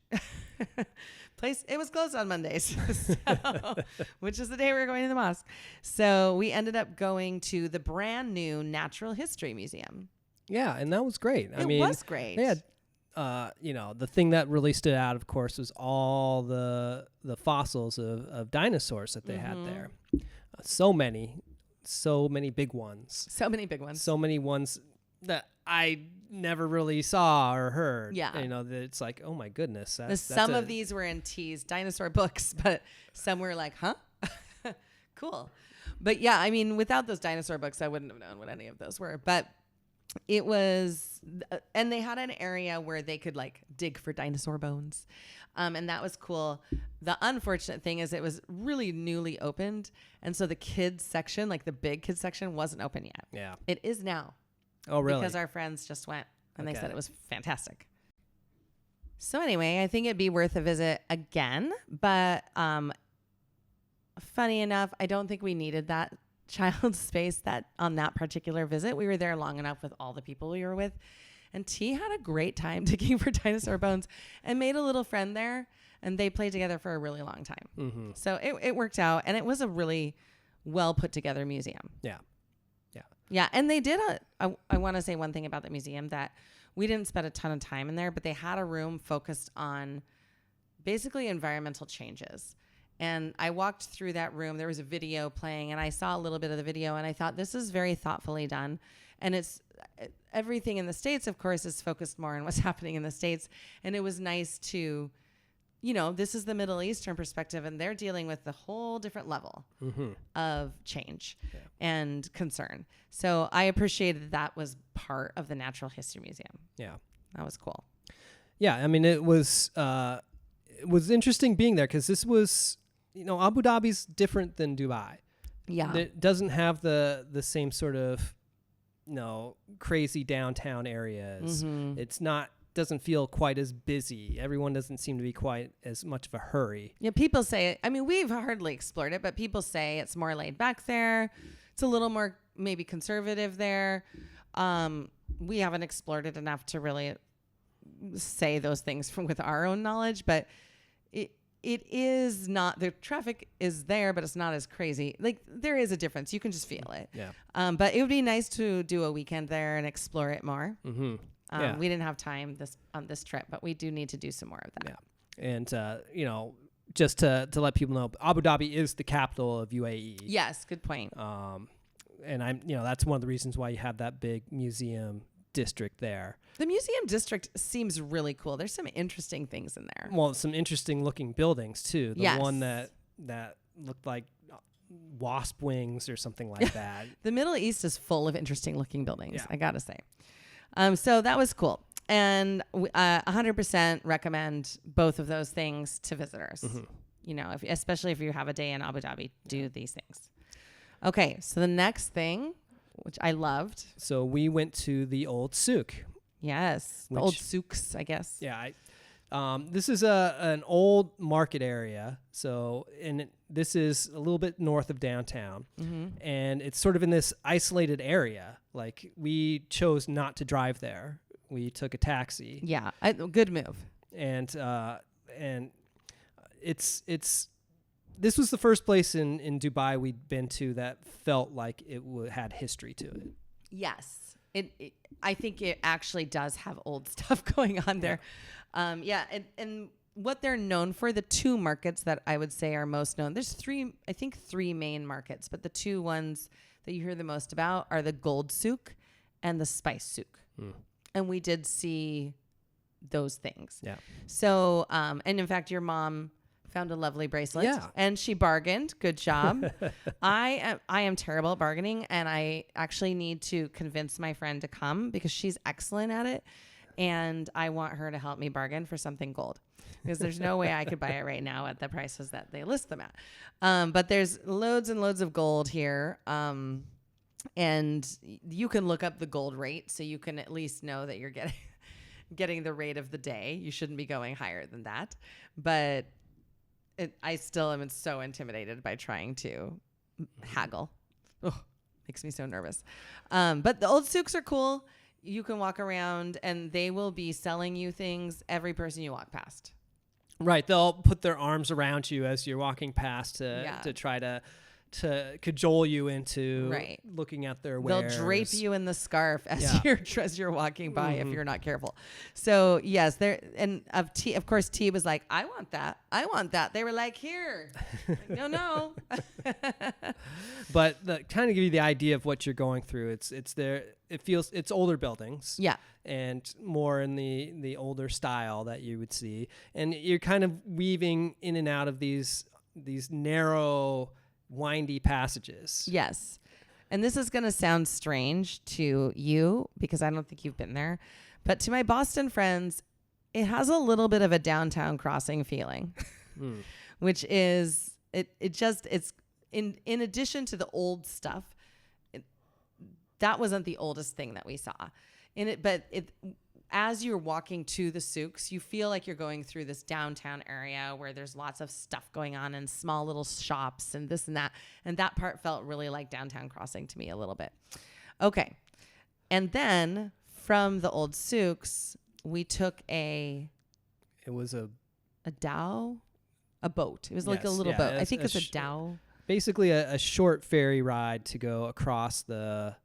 place, it was closed on Mondays, which is the day we were going to the mosque. So we ended up going to the brand new Natural History Museum. Yeah, and that was great. It was great. They had, the thing that really stood out, of course, was all the fossils of dinosaurs that they had there. So many big ones. So many big ones. So many ones that I never really saw or heard. Yeah. It's like, oh my goodness. Some of these were in T's dinosaur books, but some were like, huh? Cool. But yeah, I mean, without those dinosaur books, I wouldn't have known what any of those were. But it was, and they had an area where they could dig for dinosaur bones. And that was cool. The unfortunate thing is it was really newly opened. And so the kids section, the big kids section, wasn't open yet. Yeah. It is now. Oh, really? Because our friends just went and they said it was fantastic. So anyway, I think it'd be worth a visit again. But funny enough, I don't think we needed that child space on that particular visit. We were there long enough with all the people we were with. And T had a great time digging for dinosaur bones and made a little friend there. And they played together for a really long time. Mm-hmm. So it worked out. And it was a really well put together museum. Yeah. Yeah, and they did I want to say one thing about the museum, that we didn't spend a ton of time in there, but they had a room focused on basically environmental changes. And I walked through that room. There was a video playing, and I saw a little bit of the video, and I thought, this is very thoughtfully done. And it's everything in the States, of course, is focused more on what's happening in the States. And it was nice to, this is the Middle Eastern perspective, and they're dealing with a whole different level of change and concern. So I appreciated that was part of the Natural History Museum. Yeah. That was cool. Yeah. I mean, it was interesting being there, because this was, Abu Dhabi's different than Dubai. Yeah. It doesn't have the same sort of, crazy downtown areas. Mm-hmm. It's not doesn't feel quite as busy. Everyone doesn't seem to be quite as much of a hurry. Yeah, people say, I mean, we've hardly explored it, but people say it's more laid back there. It's a little more maybe conservative there. We haven't explored it enough to really say those things with our own knowledge, but it is not, the traffic is there, but it's not as crazy. Like, there is a difference. You can just feel it. Yeah. But it would be nice to do a weekend there and explore it more. Mm-hmm. Yeah. We didn't have time on this trip, but we do need to do some more of that. Yeah. And, just to let people know, Abu Dhabi is the capital of UAE. Yes, good point. And that's one of the reasons why you have that big museum district there. The museum district seems really cool. There's some interesting things in there. Well, some interesting looking buildings too. The one that looked like wasp wings or something like that. The Middle East is full of interesting looking buildings, Yeah. I gotta say. So that was cool. And 100% recommend both of those things to visitors. Mm-hmm. Especially if you have a day in Abu Dhabi, do these things. Okay, so the next thing, which I loved. So we went to the Old Souk. Yes, the Old Souks, I guess. Yeah. This is an old market area. So, this is a little bit north of downtown. Mm-hmm. And it's sort of in this isolated area. Like, we chose not to drive there. We took a taxi. Yeah, good move. And this was the first place in Dubai we'd been to that felt like it had history to it. Yes. I think it actually does have old stuff going on there. And what they're known for, the two markets that I would say are most known, there's three main markets, but the two ones that you hear the most about are the Gold Souk and the Spice Souk. And we did see those things. Yeah. So, and in fact, your mom found a lovely bracelet. Yeah. And she bargained. Good job. I am terrible at bargaining, and I actually need to convince my friend to come because she's excellent at it. And I want her to help me bargain for something gold, because there's no way I could buy it right now at the prices that they list them at. But there's loads and loads of gold here. And you can look up the gold rate, so you can at least know that you're getting the rate of the day. You shouldn't be going higher than that. But I still am so intimidated by trying to haggle. Oh, makes me so nervous. But the old souks are cool. You can walk around and they will be selling you things every person you walk past. Right. They'll put their arms around you as you're walking past to try to cajole you into looking at their wares. They'll drape you in the scarf as you're walking by if you're not careful. So yes, of course T was like, I want that. They were like, here. Like, no. But kind of give you the idea of what you're going through. It's there. It's older buildings. Yeah. And more in the older style that you would see. And you're kind of weaving in and out of these narrow, windy passages. Yes. And this is going to sound strange to you because I don't think you've been there, but to my Boston friends, it has a little bit of a downtown crossing feeling, which is it's in addition to the old stuff. That wasn't the oldest thing that we saw in it, but as you're walking to the souks, you feel like you're going through this downtown area where there's lots of stuff going on and small little shops and this and that. And that part felt really like downtown crossing to me a little bit. Okay. And then from the old souks, we took It was a dhow, a boat. It was like a little boat. I think it's a dhow. Basically a short ferry ride to go across the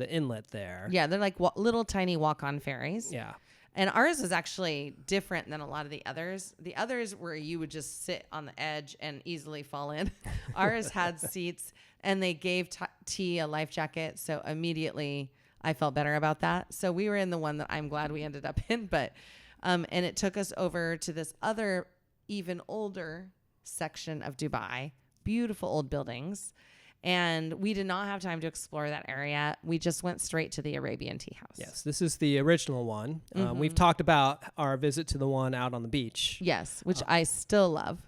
inlet there. Yeah, they're like little tiny walk-on ferries. Yeah. And ours is actually different than a lot of the others. The others where you would just sit on the edge and easily fall in. Ours had seats, and they gave T a life jacket. So immediately I felt better about that. So we were in the one that I'm glad we ended up in. But and it took us over to this other, even older section of Dubai. Beautiful old buildings. And we did not have time to explore that area. We just went straight to the Arabian Tea House. Yes, this is the original one. We've talked about our visit to the one out on the beach. Yes, which I still love.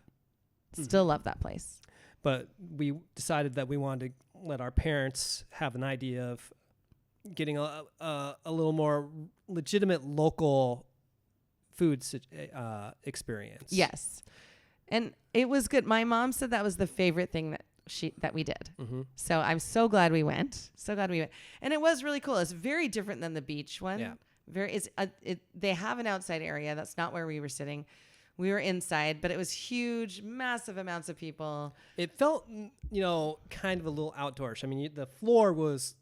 Still love that place. But we decided that we wanted to let our parents have an idea of getting a little more legitimate local experience. Yes. And it was good. My mom said that was the favorite thing that we did. Mm-hmm. So I'm so glad we went. And it was really cool. It's very different than the beach one. Yeah. They have an outside area. That's not where we were sitting. We were inside, but it was huge, massive amounts of people. It felt, kind of a little outdoors. I mean, the floor was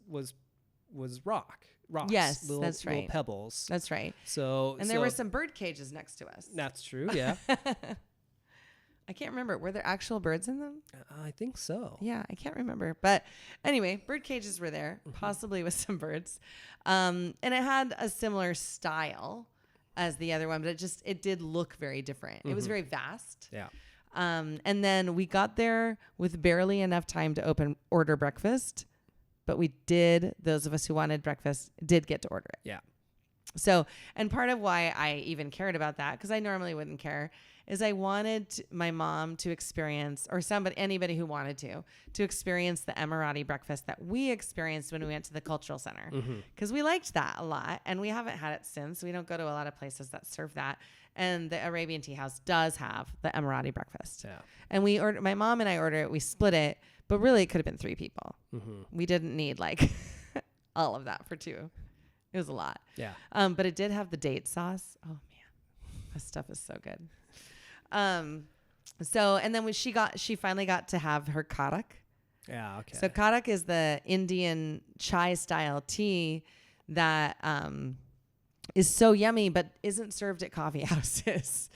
rocks. Yes, little, that's right. Little pebbles. That's right. And there were some bird cages next to us. That's true. Yeah. I can't remember. Were there actual birds in them? I think so. Yeah, I can't remember. But anyway, bird cages were there, possibly with some birds. And it had a similar style as the other one, but it did look very different. It was very vast. Yeah. And then we got there with barely enough time to order breakfast, but those of us who wanted breakfast did get to order it. Yeah. So, and part of why I even cared about that, because I normally wouldn't care, is I wanted my mom to experience, or anybody who wanted to experience the Emirati breakfast that we experienced when we went to the cultural center, because we liked that a lot, and we haven't had it since. We don't go to a lot of places that serve that, and the Arabian Tea House does have the Emirati breakfast. Yeah. And my mom and I ordered it. We split it, but really it could have been 3 people. We didn't need like all of that for 2. It was a lot. Yeah. But it did have the date sauce. Oh man, that stuff is so good. And then when she finally got to have her karak. Yeah. Okay. So karak is the Indian chai style tea that is so yummy, but isn't served at coffee houses.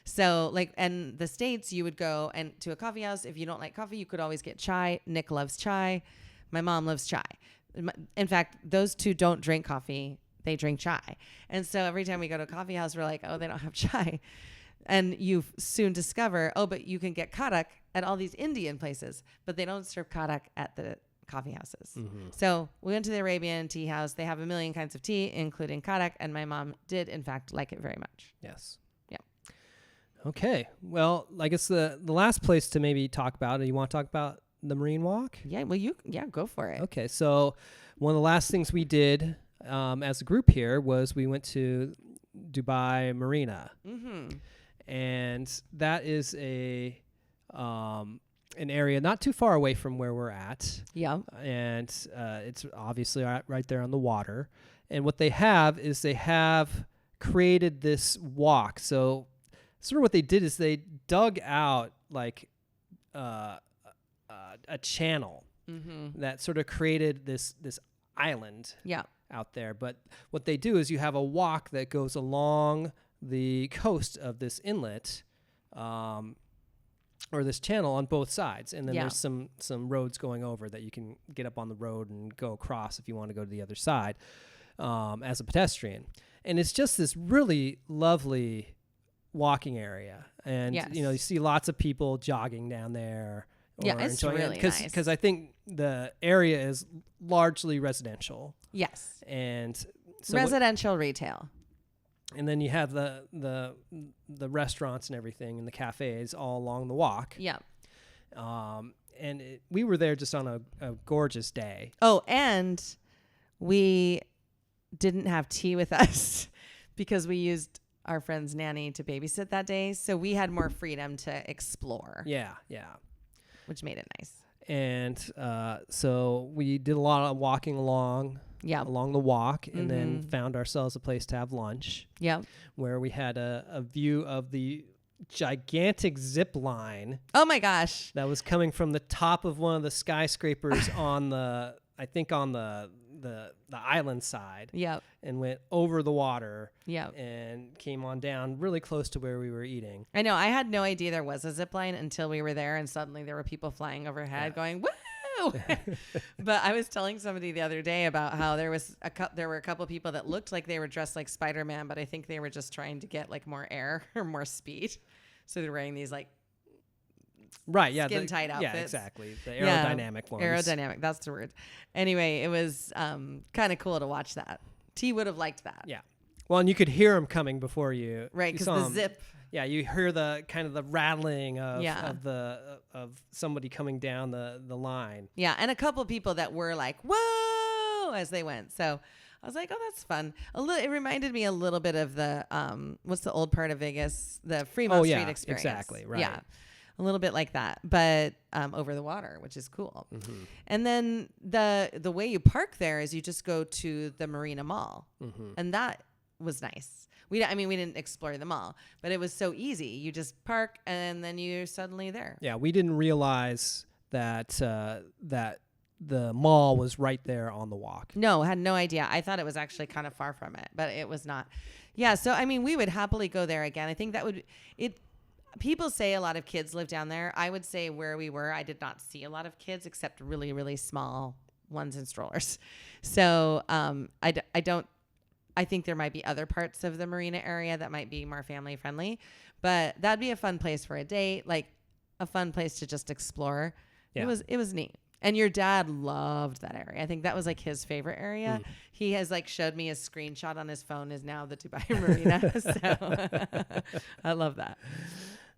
So in the States, you would go to a coffee house. If you don't like coffee, you could always get chai. Nick loves chai. My mom loves chai. In fact, those two don't drink coffee. They drink chai. And so every time we go to a coffee house, we're like, oh, they don't have chai. And you soon discover, but you can get karak at all these Indian places, but they don't serve karak at the coffee houses. So we went to the Arabian Tea House. They have a million kinds of tea, including karak. And my mom did, in fact, like it very much. Yes. Yeah. Okay. Well, I guess the last place to maybe talk about, you want to talk about the Marina Walk? Yeah. Well, go for it. Okay. So one of the last things we did as a group here was we went to Dubai Marina. And that is an area not too far away from where we're at. Yeah. And it's obviously right there on the water. And what they have is they have created this walk. So sort of what they did is they dug out like a channel that sort of created this island out there. But what they do is you have a walk that goes along the coast of this inlet or this channel on both sides, and then there's some roads going over that you can get up on the road and go across if you want to go to the other side as a pedestrian. And it's just this really lovely walking area, and you see lots of people jogging down there. It's really nice because I think the area is largely residential. Yes, and so residential retail. And then you have the restaurants and everything and the cafes all along the walk. Yeah. And we were there just on a gorgeous day. Oh, and we didn't have tea with us because we used our friend's nanny to babysit that day. So we had more freedom to explore. Yeah. Which made it nice. And so we did a lot of walking along the walk, and then found ourselves a place to have lunch. Yeah. Where we had a view of the gigantic zip line. Oh my gosh. That was coming from the top of one of the skyscrapers on the island side. Yep. And went over the water. Yep. And came on down really close to where we were eating. I know. I had no idea there was a zip line until we were there, and suddenly there were people flying overhead going, woo! But I was telling somebody the other day about how there were a couple people that looked like they were dressed like Spider-Man, but I think they were just trying to get like more air or more speed. So they're wearing these like skin tight outfits. Yeah, exactly. The aerodynamic ones. Aerodynamic, that's the word. Anyway, it was kind of cool to watch that. T would have liked that. Yeah. Well, and you could hear them coming before you. Right, because the zip. Yeah, you hear the kind of the rattling of somebody coming down the line. Yeah, and a couple people that were like, whoa, as they went. So I was like, oh, that's fun. It reminded me a little bit of the what's the old part of Vegas, the Fremont Street experience. Exactly, right. Yeah, a little bit like that, but over the water, which is cool. And then the way you park there is you just go to the Marina Mall, and that was nice. We didn't explore the mall, but it was so easy. You just park and then you're suddenly there. Yeah, we didn't realize that that the mall was right there on the walk. No, had no idea. I thought it was actually kind of far from it, but it was not. Yeah, so I mean, we would happily go there again. I think that would it. People say a lot of kids live down there. I would say where we were, I did not see a lot of kids except really, really small ones in strollers. So I think there might be other parts of the marina area that might be more family friendly, but that'd be a fun place for a date, like a fun place to just explore. Yeah. It was neat. And your dad loved that area. I think that was like his favorite area. He has like showed me a screenshot on his phone is now the Dubai Marina. So I love that.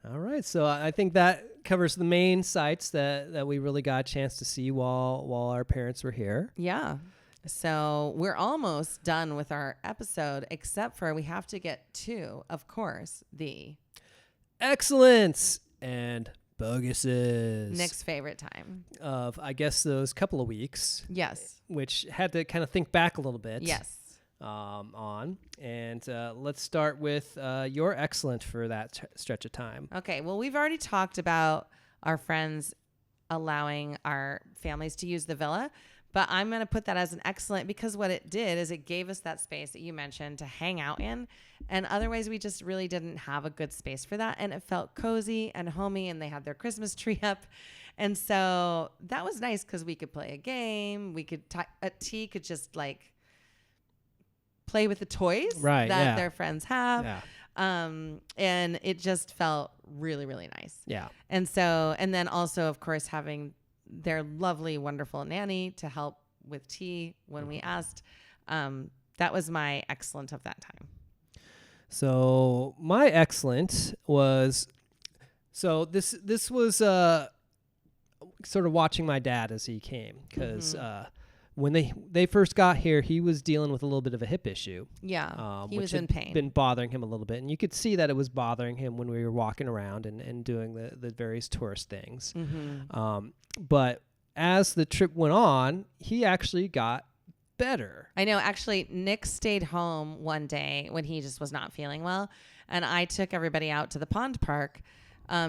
All right. So I think that covers the main sites that we really got a chance to see while our parents were here. Yeah. So we're almost done with our episode, except for we have to get to, of course, the Excellents and Boguses. Nick's favorite time of, I guess, those couple of weeks. Yes. Which had to kind of think back a little bit. Yes. On. And let's start with your excellent for that stretch of time. Okay. Well, we've already talked about our friends allowing our families to use the villa, but I'm going to put that as an excellent because what it did is it gave us that space that you mentioned to hang out in. And otherwise, we just really didn't have a good space for that. And it felt cozy and homey, and they had their Christmas tree up. And so that was nice because we could play a game. We could, T could just like play with the toys that their friends have. Yeah. And it just felt really, really nice. Yeah. And so, and then also, of course, having their lovely, wonderful nanny to help with tea when we asked. That was my excellent of that time. So my excellent was, this was sort of watching my dad as he came because when they first got here, he was dealing with a little bit of a hip issue. Yeah, he which was in pain. Been bothering him a little bit, and you could see that it was bothering him when we were walking around and doing the various tourist things. But as the trip went on, he actually got better. I know. Actually, Nick stayed home one day when he just was not feeling well, and I took everybody out to the pond park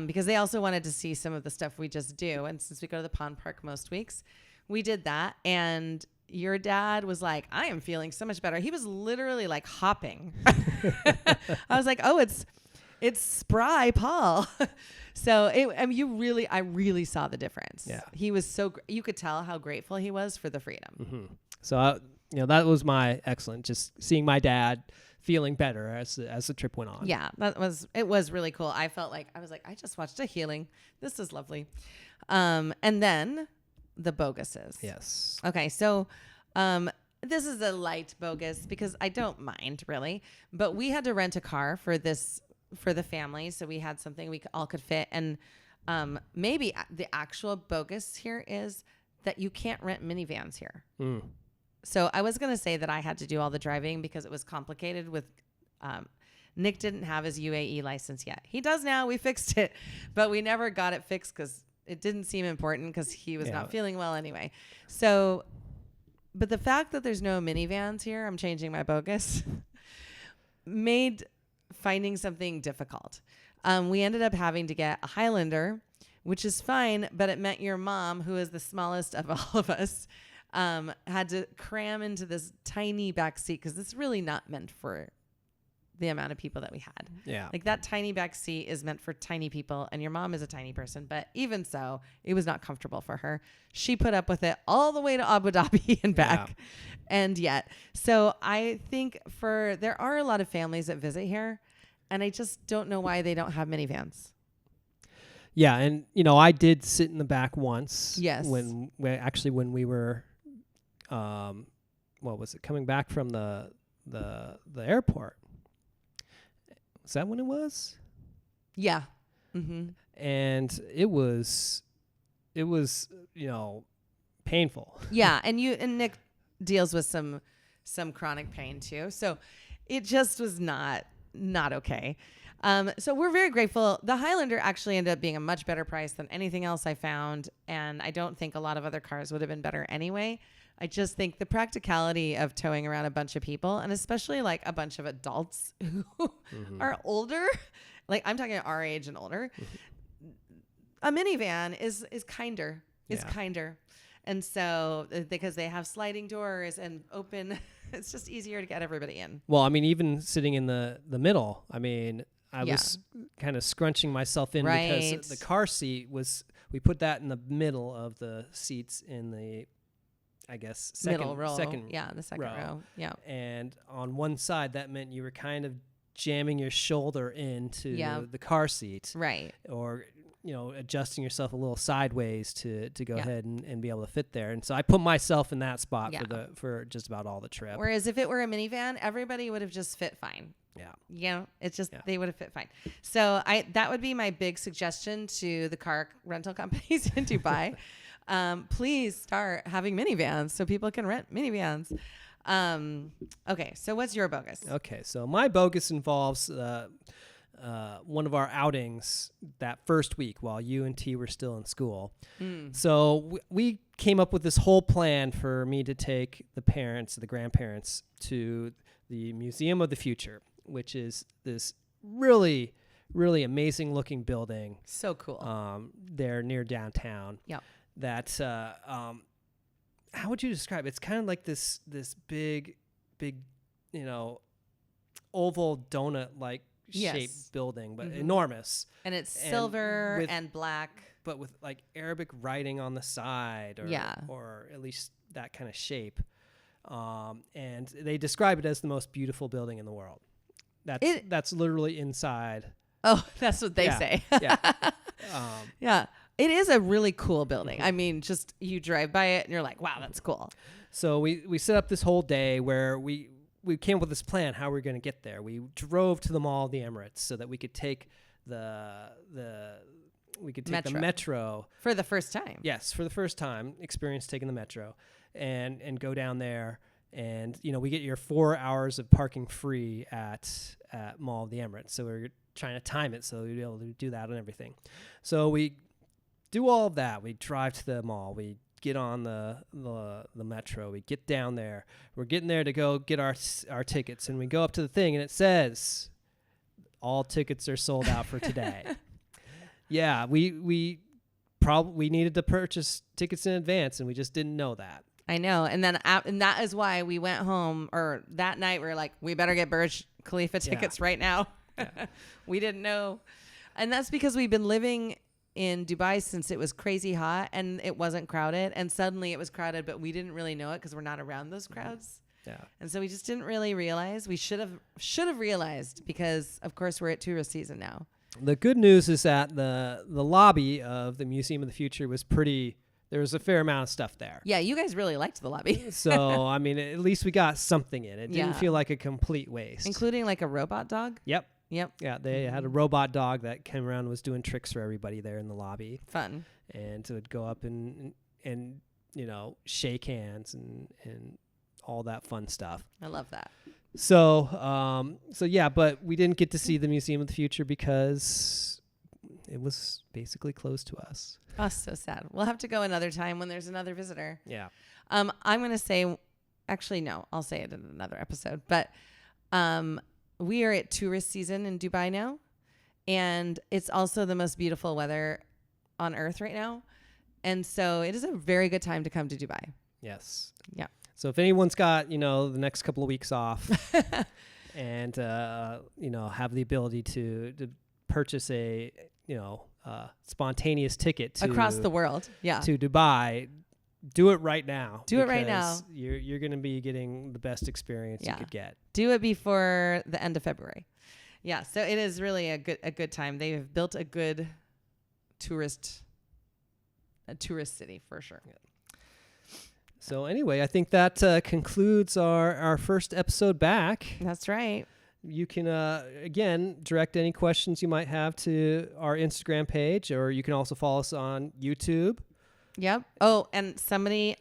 because they also wanted to see some of the stuff we just do. And since we go to the pond park most weeks, we did that. And your dad was like, I am feeling so much better. He was literally like hopping. I was like, oh, it's spry Paul. So I really saw the difference. Yeah. He was you could tell how grateful he was for the freedom. So, that was my excellent, just seeing my dad feeling better as the trip went on. Yeah, it was really cool. I felt like, I just watched a healing. This is lovely. And then the Boguses. Yes. Okay. So, this is a light bogus because I don't mind really, but we had to rent a car for the family. So we had something we all could fit. And, maybe the actual bogus here is that you can't rent minivans here. So I was going to say that I had to do all the driving because it was complicated with, Nick didn't have his UAE license yet. He does now. We fixed it, but we never got it fixed because it didn't seem important because he was not feeling well anyway. So, but the fact that there's no minivans here, I'm changing my bogus, made finding something difficult. We ended up having to get a Highlander, which is fine, but it meant your mom, who is the smallest of all of us, had to cram into this tiny back seat because it's really not meant for the amount of people that we had. Yeah. Like that tiny back seat is meant for tiny people, and your mom is a tiny person, but even so, it was not comfortable for her. She put up with it all the way to Abu Dhabi and back. Yeah. And yet, so I think there are a lot of families that visit here, and I just don't know why they don't have minivans. Yeah. And, I did sit in the back once. Yes. When we were, what was it? Coming back from the airport. Is that when it was? Yeah. Mm-hmm. And it was, painful. Yeah. And Nick deals with some some chronic pain too. So it just was not okay. So we're very grateful. The Highlander actually ended up being a much better price than anything else I found. And I don't think a lot of other cars would have been better anyway. I just think the practicality of towing around a bunch of people, and especially like a bunch of adults who are older, like I'm talking our age and older, a minivan is kinder, kinder. And so because they have sliding doors and open, it's just easier to get everybody in. Well, I mean, even sitting in the middle, I mean, I was kind of scrunching myself in because the car seat we put that in the middle of the seats in the, I guess, second row. The second row. Yeah. And on one side, that meant you were kind of jamming your shoulder into the car seat. Right. Or, adjusting yourself a little sideways to go ahead and be able to fit there. And so I put myself in that spot for just about all the trip. Whereas if it were a minivan, everybody would have just fit fine. Yeah. It's just they would have fit fine. So that would be my big suggestion to the car rental companies in Dubai. Please start having minivans so people can rent minivans. Okay, so what's your bogus? Okay, so my bogus involves one of our outings that first week while you and T were still in school. So we came up with this whole plan for me to take the grandparents, to the Museum of the Future, which is this really, really amazing looking building. So cool. There near downtown. Yeah. That, how would you describe it? It's kind of like this big, oval donut-like shaped building, but enormous. And it's silver and black. But with like Arabic writing on the side or at least that kind of shape. And they describe it as the most beautiful building in the world. That's literally inside. Oh, that's what they say. Yeah. It is a really cool building. I mean, just you drive by it and you're like, wow, that's cool. So we set up this whole day where we came up with this plan how we're going to get there. We drove to the Mall of the Emirates so that we could take the metro for the first time. Yes, for the first time, experience taking the metro and go down there. And, we get your 4 hours of parking free at Mall of the Emirates. So we're trying to time it so we'd be able to do that and everything. So we do all of that. We drive to the mall. We get on the metro. We get down there. We're getting there to go get our tickets. And we go up to the thing, and it says, all tickets are sold out for today. Yeah, we needed to purchase tickets in advance, and we just didn't know that. I know. And then and that is why we went home, or that night we were like, we better get Burj Khalifa tickets right now. Yeah. We didn't know. And that's because we've been living in Dubai since it was crazy hot and it wasn't crowded. And suddenly it was crowded, but we didn't really know it because we're not around those crowds. Yeah. And so we just didn't really realize. We should have realized because, of course, we're at tourist season now. The good news is that the lobby of the Museum of the Future was there was a fair amount of stuff there. Yeah, you guys really liked the lobby. So, I mean, at least we got something in. It didn't feel like a complete waste. Including like a robot dog? Yep. Yeah, they had a robot dog that came around and was doing tricks for everybody there in the lobby. Fun. And would go up and shake hands and all that fun stuff. I love that. So yeah, but we didn't get to see the Museum of the Future because it was basically closed to us. Oh, so sad. We'll have to go another time when there's another visitor. Yeah. I'm going to say, actually, no, I'll say it in another episode, but we are at tourist season in Dubai now, and it's also the most beautiful weather on earth right now. And so it is a very good time to come to Dubai. Yes. Yeah. So if anyone's got, the next couple of weeks off and, have the ability to purchase a, spontaneous ticket to across the world. To Dubai, do it right now. Do it right now. You're going to be getting the best experience you could get. Do it before the end of February. Yeah. So it is really a good time. They've built a good tourist city for sure. Yeah. So anyway, I think that concludes our first episode back. That's right. You can, again, direct any questions you might have to our Instagram page, or you can also follow us on YouTube Yep. Oh, and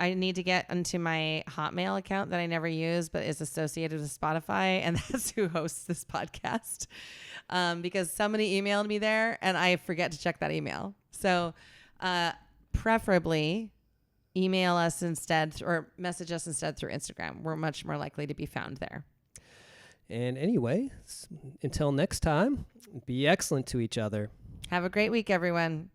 I need to get into my Hotmail account that I never use, but is associated with Spotify. And that's who hosts this podcast. Because somebody emailed me there and I forget to check that email. So preferably email us instead or message us instead through Instagram. We're much more likely to be found there. And anyway, until next time, be excellent to each other. Have a great week, everyone.